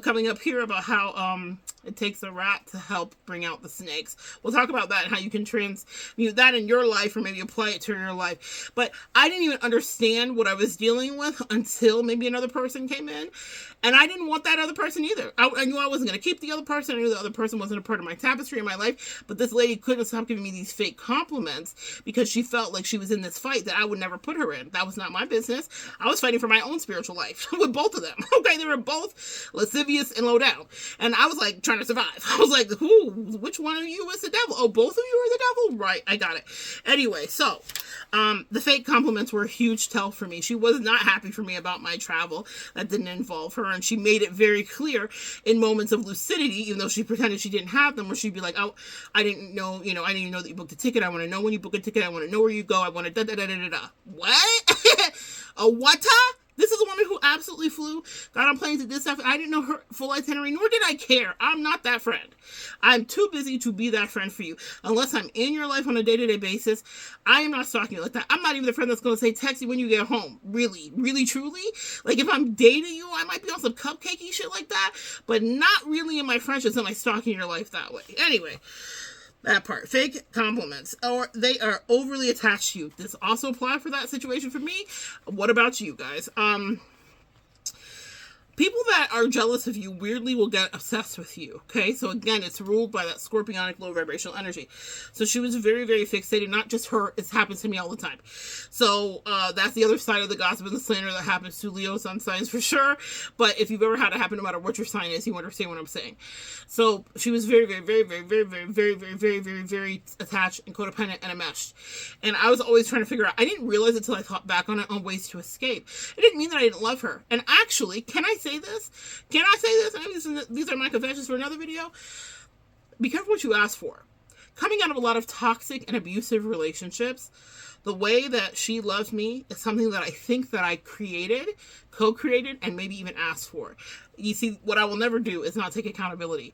coming up here about how it takes a rat to help bring out the snakes. We'll talk about that and how you can transmute that in your life or maybe apply it to your life. But I didn't even understand what I was dealing with until maybe another person came in. And I didn't want that other person either. I knew I wasn't going to keep the other person. I knew the other person wasn't a part of my tapestry in my life. But this lady couldn't stop giving me these fake compliments because she felt like she was in this fight that I would never put her in. That was not my business. I was fighting for my own spiritual life with both of them. Okay, they were both lascivious and low down. And I was like trying to survive. I was like, which one of you is the devil? Oh, both of you are the devil? Right, I got it. Anyway, so the fake compliments were a huge tell for me. She was not happy for me about my travel. That didn't involve her. And she made it very clear in moments of lucidity, even though she pretended she didn't have them, where she'd be like, oh, I didn't know, I didn't even know that you booked a ticket. I want to know when you book a ticket. I want to know where you go. I want to da-da-da-da-da-da. What? A what? This is a woman who absolutely flew, got on planes and did stuff. I didn't know her full itinerary, nor did I care. I'm not that friend. I'm too busy to be that friend for you. Unless I'm in your life on a day-to-day basis, I am not stalking you like that. I'm not even the friend that's going to say, text you when you get home. Really, really, truly? Like, if I'm dating you, I might be on some cupcakey shit like that, but not really in my friendships. Am I stalking your life that way? Anyway. That part. Fake compliments. Or they are overly attached to you. This also applied for that situation for me. What about you guys? People that are jealous of you weirdly will get obsessed with you, okay? So again, it's ruled by that scorpionic low vibrational energy. So she was very, very fixated. Not just her. It happens to me all the time. So that's the other side of the gossip and the slander that happens to Leo sun signs for sure. But if you've ever had it happen, no matter what your sign is, you understand what I'm saying. So she was very, very, very, very, very, very, very, very, very, very, very attached and codependent and enmeshed. And I was always trying to figure out, I didn't realize it until I thought back on it on ways to escape. It didn't mean that I didn't love her. And actually, can I say this? Can I say this? Maybe these are my confessions for another video. Be careful what you ask for. Coming out of a lot of toxic and abusive relationships, the way that she loves me is something that I think that I created, co-created, and maybe even asked for. You see, what I will never do is not take accountability.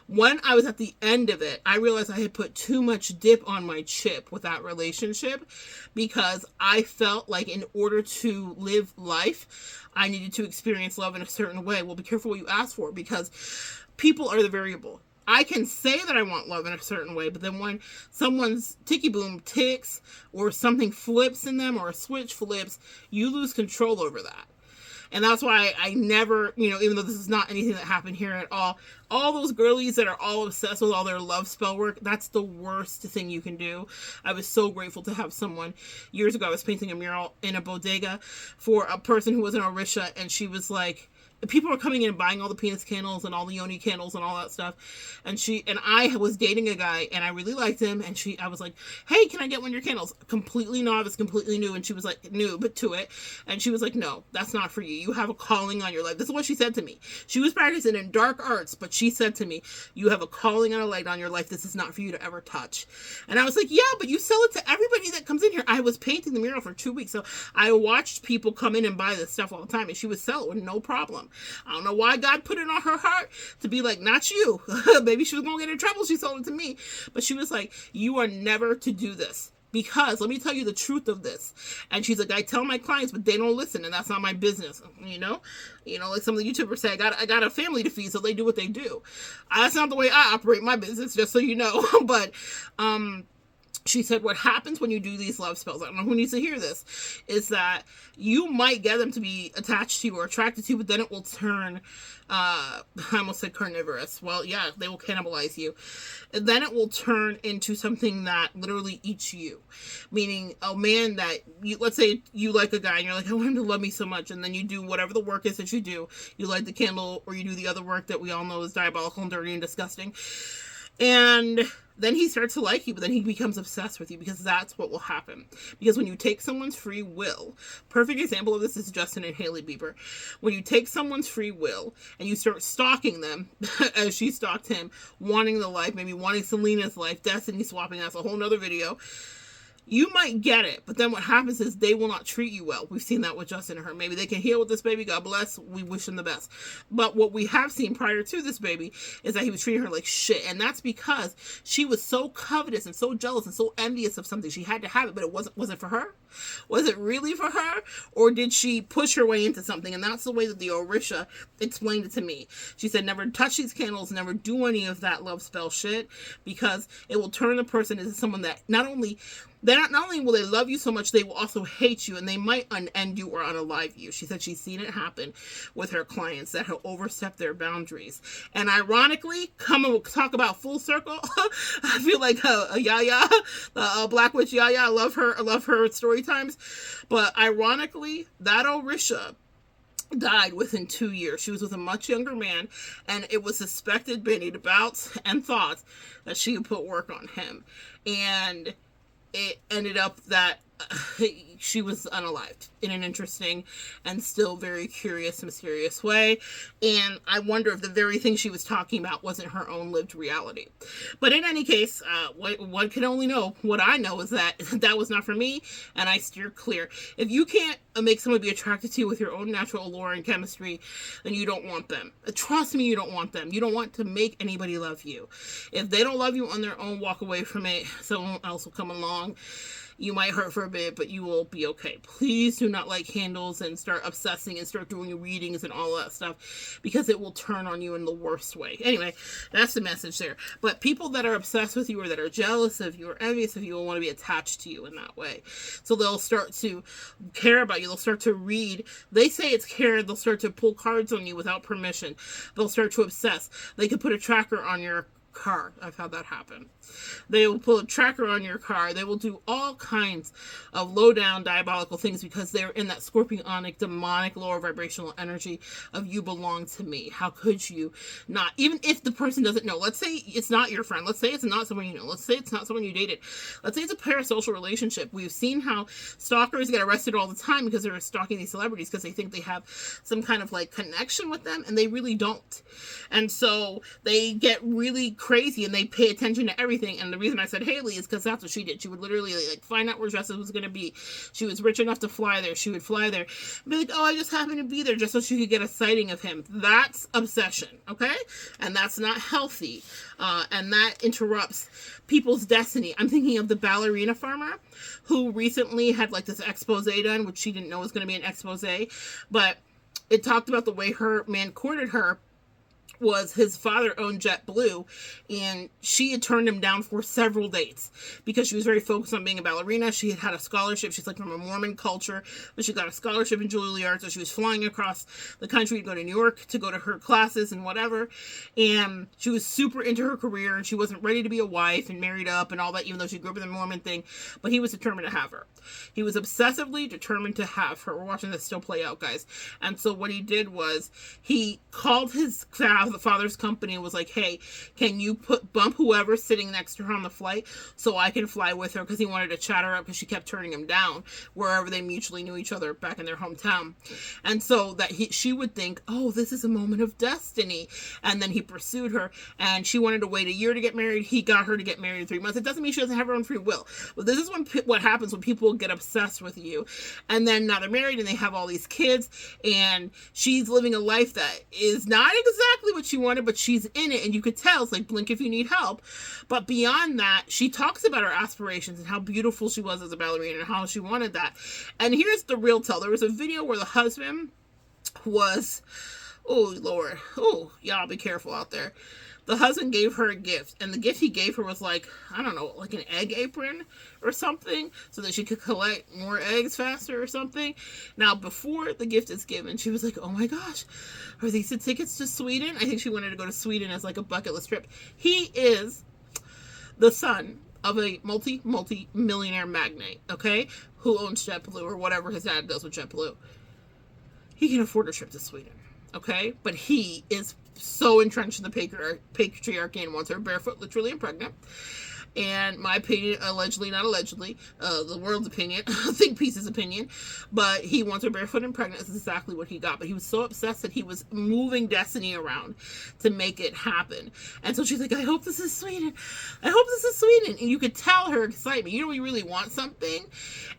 When I was at the end of it, I realized I had put too much dip on my chip with that relationship, because I felt like in order to live life, I needed to experience love in a certain way. Well, be careful what you ask for, because people are the variable. I can say that I want love in a certain way, but then when someone's ticky boom ticks or something flips in them or a switch flips, you lose control over that. And that's why I never, even though this is not anything that happened here at all those girlies that are all obsessed with all their love spell work, that's the worst thing you can do. I was so grateful to have someone, years ago, I was painting a mural in a bodega for a person who was an Orisha, and she was like, people were coming in and buying all the penis candles and all the yoni candles and all that stuff. And I was dating a guy and I really liked him. And I was like, hey, can I get one of your candles? Completely novice, completely new. And she was like, new, but to it. And she was like, no, that's not for you. You have a calling on your life. This is what she said to me. She was practicing in dark arts, but she said to me, you have a calling and a light on your life. This is not for you to ever touch. And I was like, yeah, but you sell it to everybody that comes in here. I was painting the mural for 2 weeks. So I watched people come in and buy this stuff all the time. And she would sell it with no problem. I don't know why God put it on her heart to be like, not you. Maybe she was going to get in trouble. She sold it to me. But she was like, you are never to do this. Because let me tell you the truth of this. And she's like, I tell my clients, but they don't listen. And that's not my business. Like some of the YouTubers say, I got a family to feed, so they do what they do. That's not the way I operate my business, just so you know. But, she said, what happens when you do these love spells, I don't know who needs to hear this, is that you might get them to be attached to you or attracted to you, but then it will turn, I almost said carnivorous. Well, yeah, they will cannibalize you. And then it will turn into something that literally eats you. Meaning a man that, let's say you like a guy and you're like, I want him to love me so much. And then you do whatever the work is that you do. You light the candle or you do the other work that we all know is diabolical and dirty and disgusting. And then he starts to like you, but then he becomes obsessed with you because that's what will happen. Because when you take someone's free will, perfect example of this is Justin and Hailey Bieber. When you take someone's free will and you start stalking them, as she stalked him, wanting the life, maybe wanting Selena's life, destiny swapping, that's a whole nother video. You might get it, but then what happens is they will not treat you well. We've seen that with Justin and her. Maybe they can heal with this baby. God bless. We wish them the best. But what we have seen prior to this baby is that he was treating her like shit. And that's because she was so covetous and so jealous and so envious of something. She had to have it, but was it for her? Was it really for her? Or did she push her way into something? And that's the way that the Orisha explained it to me. She said, never touch these candles, never do any of that love spell shit, because it will turn the person into someone that not only will they love you so much, they will also hate you, and they might unend you or unalive you. She said she's seen it happen with her clients that have overstepped their boundaries. And ironically, come and talk about full circle. I feel like a Yaya, a Black Witch Yaya. I love her story times. But ironically, that Orisha died within 2 years. She was with a much younger man, and it was suspected, bandied about, and thought that she would put work on him. And it ended up that she was unalived in an interesting and still very curious, mysterious way. And I wonder if the very thing she was talking about wasn't her own lived reality. But in any case, one can only know. What I know is that that was not for me, and I steer clear. If you can't make someone be attracted to you with your own natural allure and chemistry, then you don't want them. Trust me, you don't want them. You don't want to make anybody love you. If they don't love you on their own, walk away from it. Someone else will come along. You might hurt for a bit, but you will be okay. Please do not light candles and start obsessing and start doing your readings and all that stuff, because it will turn on you in the worst way. Anyway, that's the message there. But people that are obsessed with you or that are jealous of you or envious of you will want to be attached to you in that way. So they'll start to care about you. They'll start to read. They say it's care. They'll start to pull cards on you without permission. They'll start to obsess. They could put a tracker on your car. I've had that happen. They will put a tracker on your car. They will do all kinds of low down diabolical things because they're in that scorpionic, demonic, lower vibrational energy of you belong to me. How could you not? Even if the person doesn't know. Let's say it's not your friend. Let's say it's not someone you know. Let's say it's not someone you dated. Let's say it's a parasocial relationship. We've seen how stalkers get arrested all the time because they're stalking these celebrities because they think they have some kind of like connection with them, and they really don't. And so they get really crazy and they pay attention to everything. And the reason I said Hailey is because that's what she did. She would literally like find out where dresses was going to be. She was rich enough to fly there. She would fly there and be like, oh, I just happened to be there just so she could get a sighting of him. That's obsession, okay? And that's not healthy. And that interrupts people's destiny. I'm thinking of the Ballerina Farmer, who recently had like this expose done, which she didn't know was going to be an expose, but it talked about the way her man courted her, was his father owned JetBlue, and she had turned him down for several dates because she was very focused on being a ballerina. She had a scholarship. She's like from a Mormon culture, but she got a scholarship in Juilliard, so she was flying across the country to go to New York to go to her classes and whatever. And she was super into her career, and she wasn't ready to be a wife and married up and all that, even though she grew up in the Mormon thing. But he was determined to have her. He was obsessively determined to have her. We're watching this still play out, guys. And so what he did was he called his the father's company and was like, hey, can you bump whoever's sitting next to her on the flight so I can fly with her? Because he wanted to chat her up because she kept turning him down wherever they mutually knew each other back in their hometown. And so that she would think, oh, this is a moment of destiny. And then he pursued her, and she wanted to wait a year to get married. He got her to get married in 3 months. It doesn't mean she doesn't have her own free will. But this is what happens when people get obsessed with you. And then now they're married and they have all these kids, and she's living a life that is not exactly what she wanted, but she's in it, and you could tell it's like blink if you need help. But beyond that, she talks about her aspirations and how beautiful she was as a ballerina and how she wanted that. And here's the real tell. There was a video where the husband was, oh Lord, oh y'all be careful out there. The husband gave her a gift, and the gift he gave her was like, I don't know, like an egg apron or something, so that she could collect more eggs faster or something. Now, before the gift is given, she was like, oh my gosh, are these the tickets to Sweden? I think she wanted to go to Sweden as like a bucket list trip. He is the son of a multi-millionaire magnate, okay, who owns JetBlue or whatever his dad does with JetBlue. He can afford a trip to Sweden, okay, but he is so entrenched in the patriarchy and wants her barefoot, literally and pregnant. And my opinion, allegedly, not allegedly, the world's opinion, think piece's opinion, but he wants her barefoot and pregnant. This is exactly what he got. But he was so obsessed that he was moving destiny around to make it happen. And so she's like, I hope this is Sweden. I hope this is Sweden. And you could tell her excitement. You know, you really want something.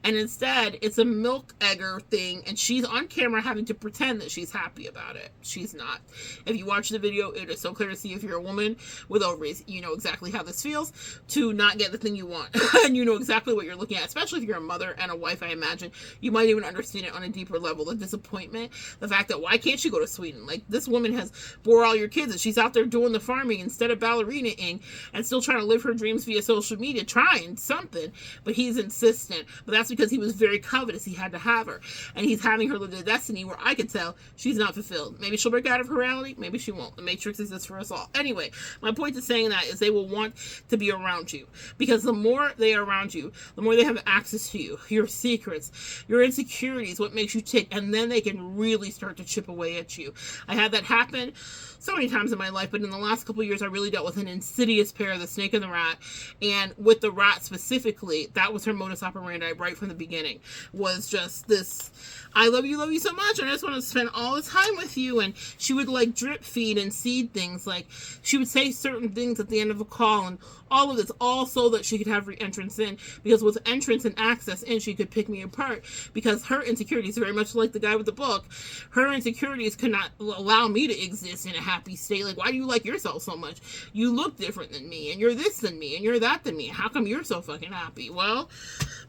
And instead, it's a milk egger thing. And she's on camera having to pretend that she's happy about it. She's not. If you watch the video, it is so clear to see if you're a woman with ovaries, you know exactly how this feels to not get the thing you want. And you know exactly what you're looking at, especially if you're a mother and a wife. I imagine you might even understand it on a deeper level, the disappointment, the fact that why can't you go to Sweden? Like, this woman has bore all your kids and she's out there doing the farming instead of ballerinaing and still trying to live her dreams via social media, trying something, but he's insistent. But that's because he was very covetous. He had to have her, and he's having her live the destiny where I could tell she's not fulfilled. Maybe she'll break out of her reality, maybe she won't. The Matrix exists for us all. Anyway, my point to saying that is they will want to be around you, because the more they are around you, the more they have access to you, your secrets, your insecurities, what makes you tick, and then they can really start to chip away at you. I had that happen so many times in my life, but in the last couple of years, I really dealt with an insidious pair, the snake and the rat. And with the rat specifically, that was her modus operandi right from the beginning, was just this, I love you so much, and I just want to spend all the time with you. And she would like drip feed and seed things, like she would say certain things at the end of a call, and all of this, all so that she could have re-entrance in, because with entrance and access in, she could pick me apart, because her insecurities, very much like the guy with the book, her insecurities could not allow me to exist in a happy state. Like, why do you like yourself so much? You look different than me, and you're this than me, and you're that than me. How come you're so fucking happy? Well,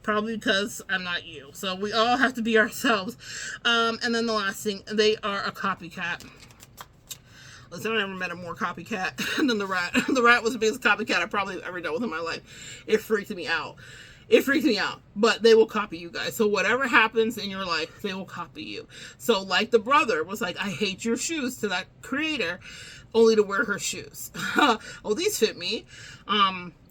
probably because I'm not you. So we all have to be ourselves. And then the last thing, they are a copycat. Listen, I never met a more copycat than the rat. The rat was the biggest copycat I probably ever dealt with in my life. It freaked me out. It freaked me out. But they will copy you guys. So whatever happens in your life, they will copy you. So like the brother was like, I hate your shoes, to that creator, only to wear her shoes. Oh, these fit me.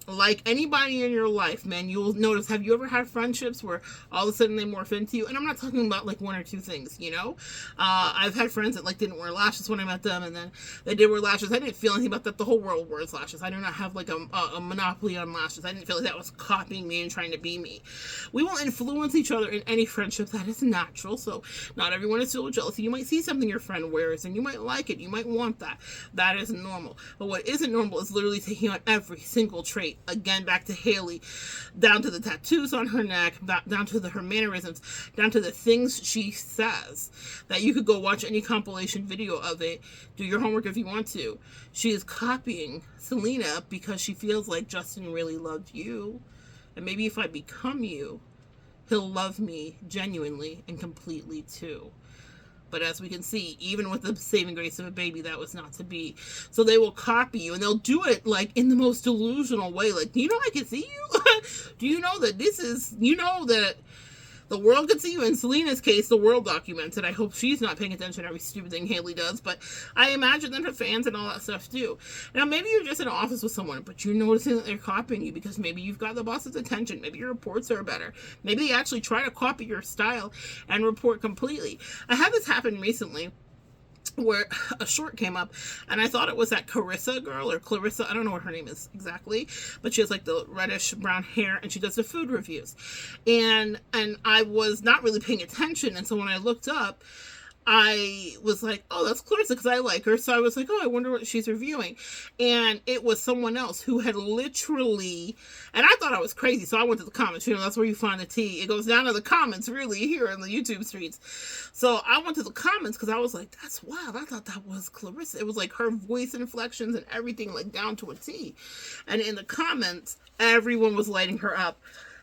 Like anybody in your life, man, you'll notice, have you ever had friendships where all of a sudden they morph into you? And I'm not talking about like one or two things, you know? I've had friends that like didn't wear lashes when I met them, and then they did wear lashes. I didn't feel anything about that. The whole world wears lashes. I do not have like a monopoly on lashes. I didn't feel like that was copying me and trying to be me. We will influence each other in any friendship. That is natural. So not everyone is filled with jealousy. You might see something your friend wears and you might like it. You might want that. That is normal. But what isn't normal is literally taking on every single trait. Again, back to Haley, down to the tattoos on her neck, down to her mannerisms, down to the things she says, that you could go watch any compilation video of it, do your homework if you want to. She is copying Selena because she feels like Justin really loved you, and maybe if I become you, he'll love me genuinely and completely too. But as we can see, even with the saving grace of a baby, that was not to be. So they will copy you, and they'll do it like in the most delusional way. Like, do you know I can see you? Do you know that that the world can see you? In Selena's case, the world documents it. I hope she's not paying attention to every stupid thing Haley does, but I imagine that her fans and all that stuff do. Now, maybe you're just in an office with someone, but you're noticing that they're copying you because maybe you've got the boss's attention. Maybe your reports are better. Maybe they actually try to copy your style and report completely. I had this happen recently where a short came up, and I thought it was that Clarissa girl, or Clarissa, I don't know what her name is exactly, but she has like the reddish brown hair, and she does the food reviews, and I was not really paying attention, and so when I looked up, I was like, oh, that's Clarissa, because I like her. So I was like, oh, I wonder what she's reviewing. And it was someone else who had literally, and I thought I was crazy. So I went to the comments. That's where you find the tea. It goes down to the comments, really, here in the YouTube streets. So I went to the comments because I was like, that's wild. I thought that was Clarissa. It was like her voice inflections and everything, like down to a T. And in the comments, everyone was lighting her up.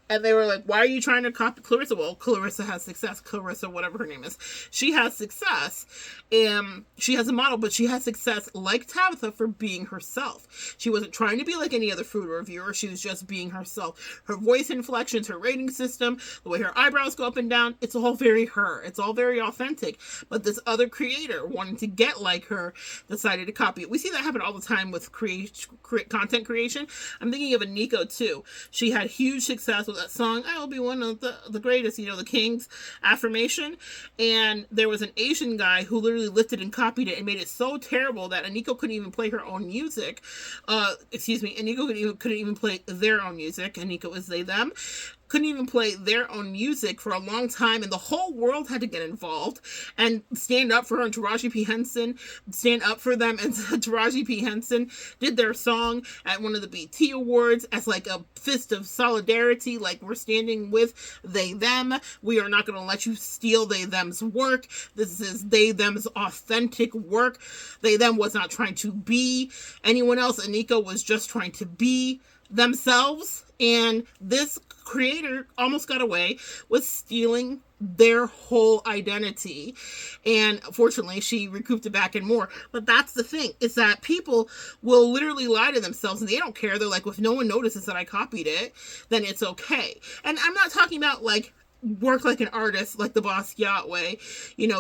And they were like, why are you trying to copy Clarissa? Well, Clarissa has success. Clarissa, whatever her name is. She has success. And she has a model, but she has success like Tabitha for being herself. She wasn't trying to be like any other food reviewer. She was just being herself. Her voice inflections, her rating system, the way her eyebrows go up and down, it's all very her. It's all very authentic. But this other creator, wanting to get like her, decided to copy it. We see that happen all the time with content creation. I'm thinking of Aniko too. She had huge success with that song, I will be one of the greatest, the King's affirmation. And there was an Asian guy who literally lifted and copied it and made it so terrible that Aniko couldn't even play her own music. Aniko couldn't even play their own music. Aniko is they, them. Couldn't even play their own music for a long time, and the whole world had to get involved and stand up for her. And Taraji P. Henson stand up for them, and Taraji P. Henson did their song at one of the BET Awards as like a fist of solidarity, like we're standing with they, them. We are not going to let you steal they, them's work. This is they, them's authentic work. They, them was not trying to be anyone else. Aniko was just trying to be themselves, and this creator almost got away with stealing their whole identity, and fortunately she recouped it back and more. But that's the thing, is that people will literally lie to themselves, and they don't care. They're like, well, if no one notices that I copied it, then it's okay. And I'm not talking about like work like an artist, like the Basquiat way,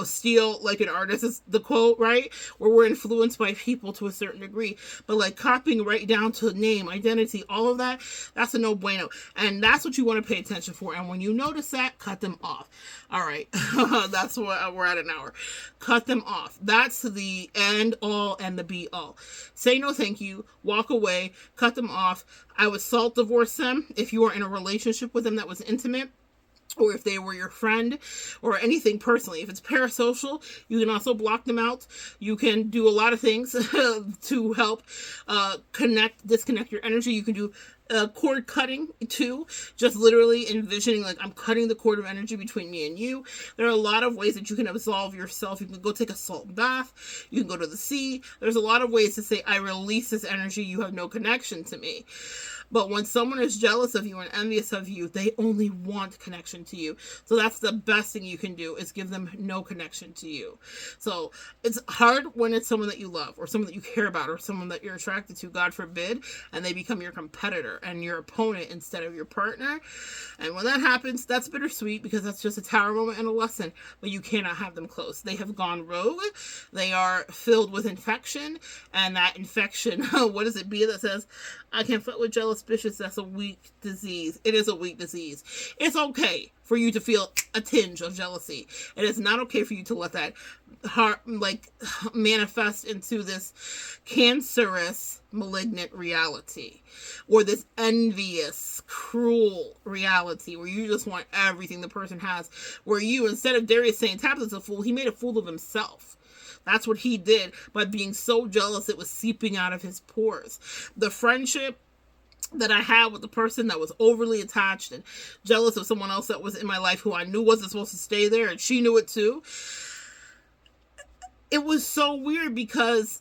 steal like an artist is the quote, right? Where we're influenced by people to a certain degree, but like copying right down to name, identity, all of that, that's a no bueno. And that's what you want to pay attention for. And when you notice that, cut them off. All right. That's what we're at an hour. Cut them off. That's the end all and the be all. Say no thank you, walk away, cut them off. I would salt divorce them if you are in a relationship with them that was intimate, or if they were your friend, or anything personally. If it's parasocial, you can also block them out. You can do a lot of things to help disconnect your energy. You can do cord cutting too, just literally envisioning like I'm cutting the cord of energy between me and you. There are a lot of ways that you can absolve yourself. You can go take a salt bath, you can go to the sea. There's a lot of ways to say, I release this energy, you have no connection to me. But when someone is jealous of you and envious of you, they only want connection to you. So that's the best thing you can do, is give them no connection to you. So it's hard when it's someone that you love, or someone that you care about, or someone that you're attracted to, God forbid, and they become your competitor and your opponent instead of your partner. And when that happens, that's bittersweet, because that's just a tower moment and a lesson. But you cannot have them close. They have gone rogue. They are filled with infection. And that infection, what is it, Bia, that says, I can't fuck with jealous bitches. That's a weak disease. It is a weak disease. It's okay for you to feel a tinge of jealousy. It is not okay for you to let that manifest into this cancerous, malignant reality, or this envious, cruel reality where you just want everything the person has, where you, instead of Darius saying Tabitha's a fool, he made a fool of himself. That's what he did by being so jealous it was seeping out of his pores. The friendship that I had with the person that was overly attached and jealous of someone else that was in my life who I knew wasn't supposed to stay there, and she knew it too. It was so weird, because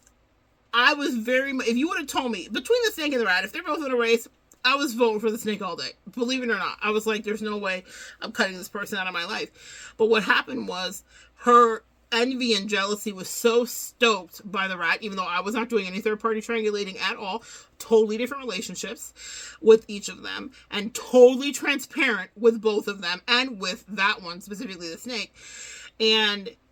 I was if you would have told me between the snake and the rat, if they're both in a race, I was voting for the snake all day. Believe it or not. I was like, there's no way I'm cutting this person out of my life. But what happened was, her Envy and Jealousy was so stoked by the rat, even though I was not doing any third-party triangulating at all. Totally different relationships with each of them, and totally transparent with both of them, and with that one, specifically the snake.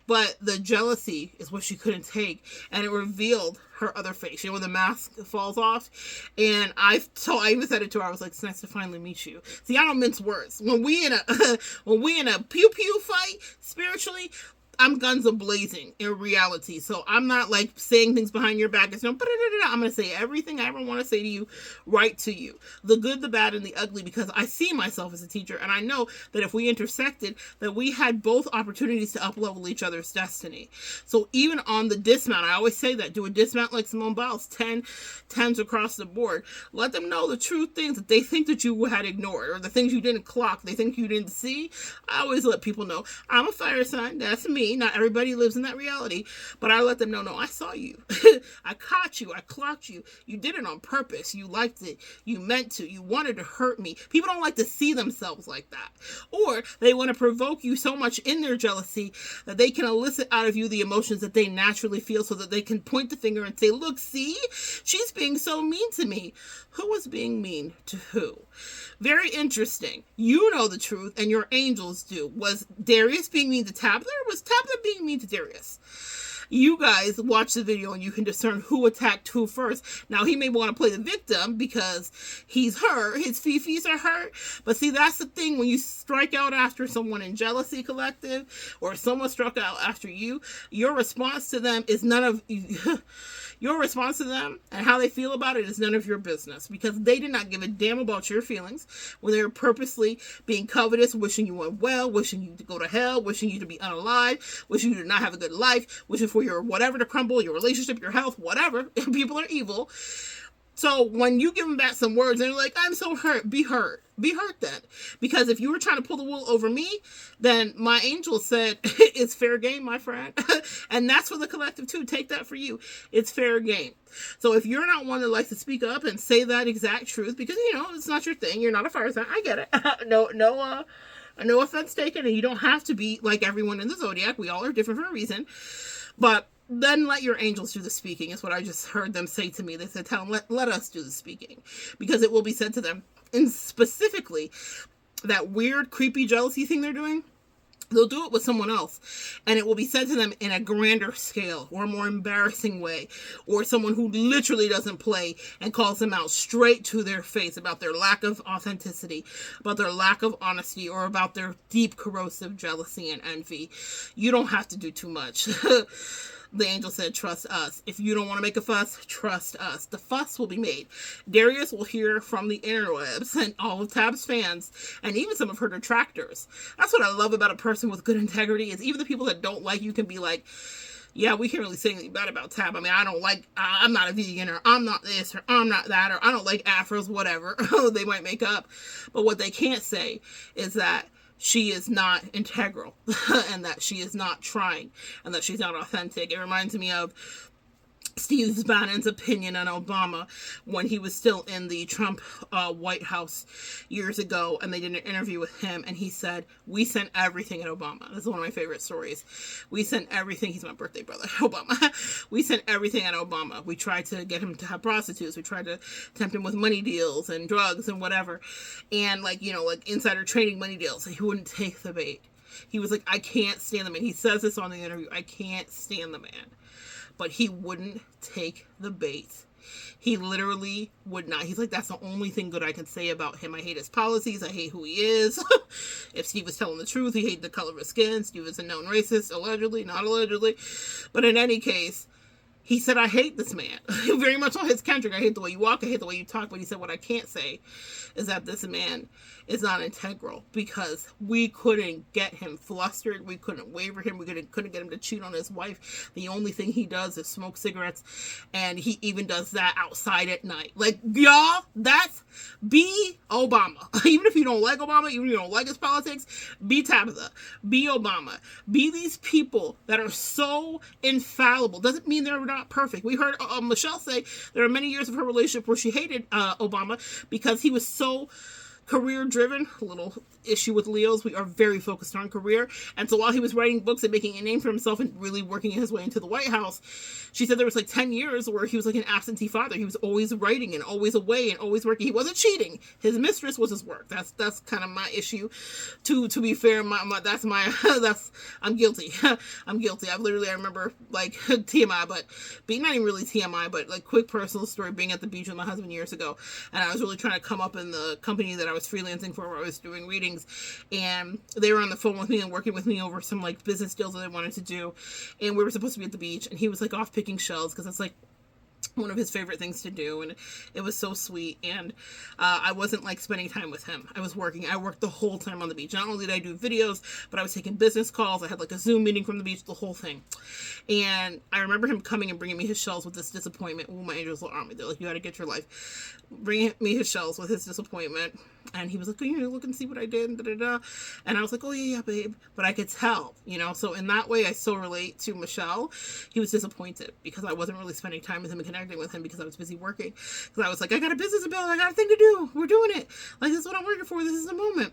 But the jealousy is what she couldn't take, and it revealed her other face. You know, when the mask falls off, and I even said it to her. I was like, "It's nice to finally meet you." See, I don't mince words. When we in a pew pew fight spiritually, I'm guns a-blazing in reality. So I'm not like saying things behind your back. It's no, I'm going to say everything I ever want to say to you, right to you. The good, the bad, and the ugly, because I see myself as a teacher, and I know that if we intersected, that we had both opportunities to up-level each other's destiny. So even on the dismount, I always say that, do a dismount like Simone Biles, 10s across the board. Let them know the true things that they think that you had ignored, or the things you didn't clock, they think you didn't see. I always let people know, I'm a fire sign, that's me. Not everybody lives in that reality, but I let them know, no, I saw you. I caught you. I clocked you. You did it on purpose. You liked it. You meant to. You wanted to hurt me. People don't like to see themselves like that. Or they want to provoke you so much in their jealousy that they can elicit out of you the emotions that they naturally feel, so that they can point the finger and say, look, see, she's being so mean to me. Who was being mean to who? Very interesting. You know the truth, and your angels do. Was Darius being mean to Tabitha, or was Tabitha being mean to Darius? You guys watch the video and you can discern who attacked who first. Now, he may want to play the victim because he's hurt. His fifis are hurt. But see, that's the thing. When you strike out after someone in Jealousy Collective, or someone struck out after you, your response to them is none of... Your response to them and how they feel about it is none of your business, because they did not give a damn about your feelings when they were purposely being covetous, wishing you well, wishing you to go to hell, wishing you to be unalive, wishing you to not have a good life, wishing for your whatever to crumble, your relationship, your health, whatever. People are evil. So when you give them back some words and they're like, I'm so hurt, be hurt. Be hurt then. Because if you were trying to pull the wool over me, then my angel said, it's fair game, my friend. And that's for the collective too. Take that for you. It's fair game. So if you're not one that likes to speak up and say that exact truth, because, you know, it's not your thing. You're not a fire sign. I get it. No offense taken. And you don't have to be like everyone in the zodiac. We all are different for a reason. But then let your angels do the speaking, is what I just heard them say to me. They said, tell them, let us do the speaking. Because it will be said to them, and specifically, that weird, creepy jealousy thing they're doing, they'll do it with someone else. And it will be said to them in a grander scale, or a more embarrassing way, or someone who literally doesn't play and calls them out straight to their face about their lack of authenticity, about their lack of honesty, or about their deep, corrosive jealousy and envy. You don't have to do too much. The angel said, trust us. If you don't want to make a fuss, trust us. The fuss will be made. Darius will hear from the interwebs and all of Tab's fans, and even some of her detractors. That's what I love about a person with good integrity, is even the people that don't like you can be like, yeah, we can't really say anything bad about Tab. I mean, I'm not a vegan, or I'm not this, or I'm not that, or I don't like afros, whatever they might make up. But what they can't say is that she is not integral, and that she is not trying, and that she's not authentic. It reminds me of Steve Bannon's opinion on Obama when he was still in the Trump White House years ago, and they did an interview with him, and he said, we sent everything at Obama. This is one of my favorite stories. We sent everything. He's my birthday brother, Obama. We sent everything at Obama. We tried to get him to have prostitutes. We tried to tempt him with money deals and drugs and whatever, and like insider trading money deals. He wouldn't take the bait. He was like, I can't stand the man. He says this on the interview. I can't stand the man. But he wouldn't take the bait. He literally would not. He's like, that's the only thing good I can say about him. I hate his policies. I hate who he is. If Steve was telling the truth, he hated the color of his skin. Steve is a known racist, allegedly, not allegedly. But in any case, he said, I hate this man. Very much on his Kendrick. I hate the way you walk. I hate the way you talk. But he said, what I can't say is that this man is not integral, because we couldn't get him flustered. We couldn't waver him. We couldn't get him to cheat on his wife. The only thing he does is smoke cigarettes. And he even does that outside at night. Like, y'all, that's be Obama. Even if you don't like Obama, even if you don't like his politics, be Tabitha. Be Obama. Be these people that are so infallible. Doesn't mean they're not perfect. We heard Michelle say there are many years of her relationship where she hated Obama because he was so career driven. A little issue with Leos, we are very focused on career. And so while he was writing books and making a name for himself and really working his way into the White House, she said there was like 10 years where he was like an absentee father. He was always writing and always away and always working. He wasn't cheating. His mistress was his work. That's kind of my issue. To be fair, I'm guilty. I'm guilty. I remember like TMI, but being not even really TMI, but like quick personal story, being at the beach with my husband years ago, and I was really trying to come up in the company that I was freelancing for, where I was doing readings, and they were on the phone with me and working with me over some like business deals that they wanted to do, and we were supposed to be at the beach, and he was like off picking shells because that's like one of his favorite things to do, and it was so sweet. And I wasn't like spending time with him. I was working. I worked the whole time on the beach. Not only did I do videos, but I was taking business calls. I had like a Zoom meeting from the beach, the whole thing. And I remember him coming and bringing me his shells with this disappointment. Oh, my angels will arm me. They're like, you got to get your life. Bringing me his shells with his disappointment. And he was like, oh, you know, look and see what I did. Da, da, da. And I was like, oh, yeah, babe. But I could tell, you know. So in that way, I so relate to Michelle. He was disappointed because I wasn't really spending time with him and connecting with him because I was busy working. Because I was like, I got a business to build. I got a thing to do. We're doing it. Like, this is what I'm working for. This is the moment.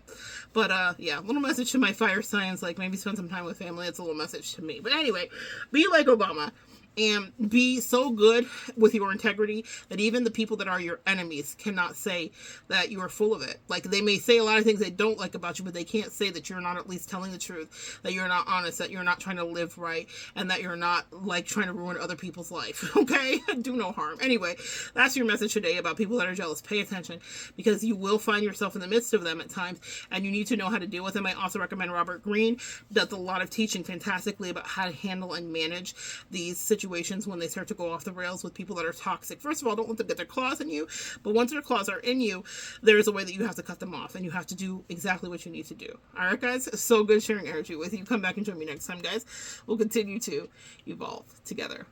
But, yeah, little message to my fire signs. Like, maybe spend some time with family. It's a little message to me. But anyway, be like Obama. And be so good with your integrity that even the people that are your enemies cannot say that you are full of it. Like, they may say a lot of things they don't like about you, but they can't say that you're not at least telling the truth, that you're not honest, that you're not trying to live right, and that you're not, like, trying to ruin other people's life, okay? Do no harm. Anyway, that's your message today about people that are jealous. Pay attention, because you will find yourself in the midst of them at times, and you need to know how to deal with them. I also recommend Robert Greene. Does a lot of teaching fantastically about how to handle and manage these situations when they start to go off the rails with people that are toxic. First of all, don't let them get their claws in you, but once their claws are in you, there is a way that you have to cut them off, and you have to do exactly what you need to do. All right, guys? So good sharing energy with you. Come back and join me next time, guys. We'll continue to evolve together.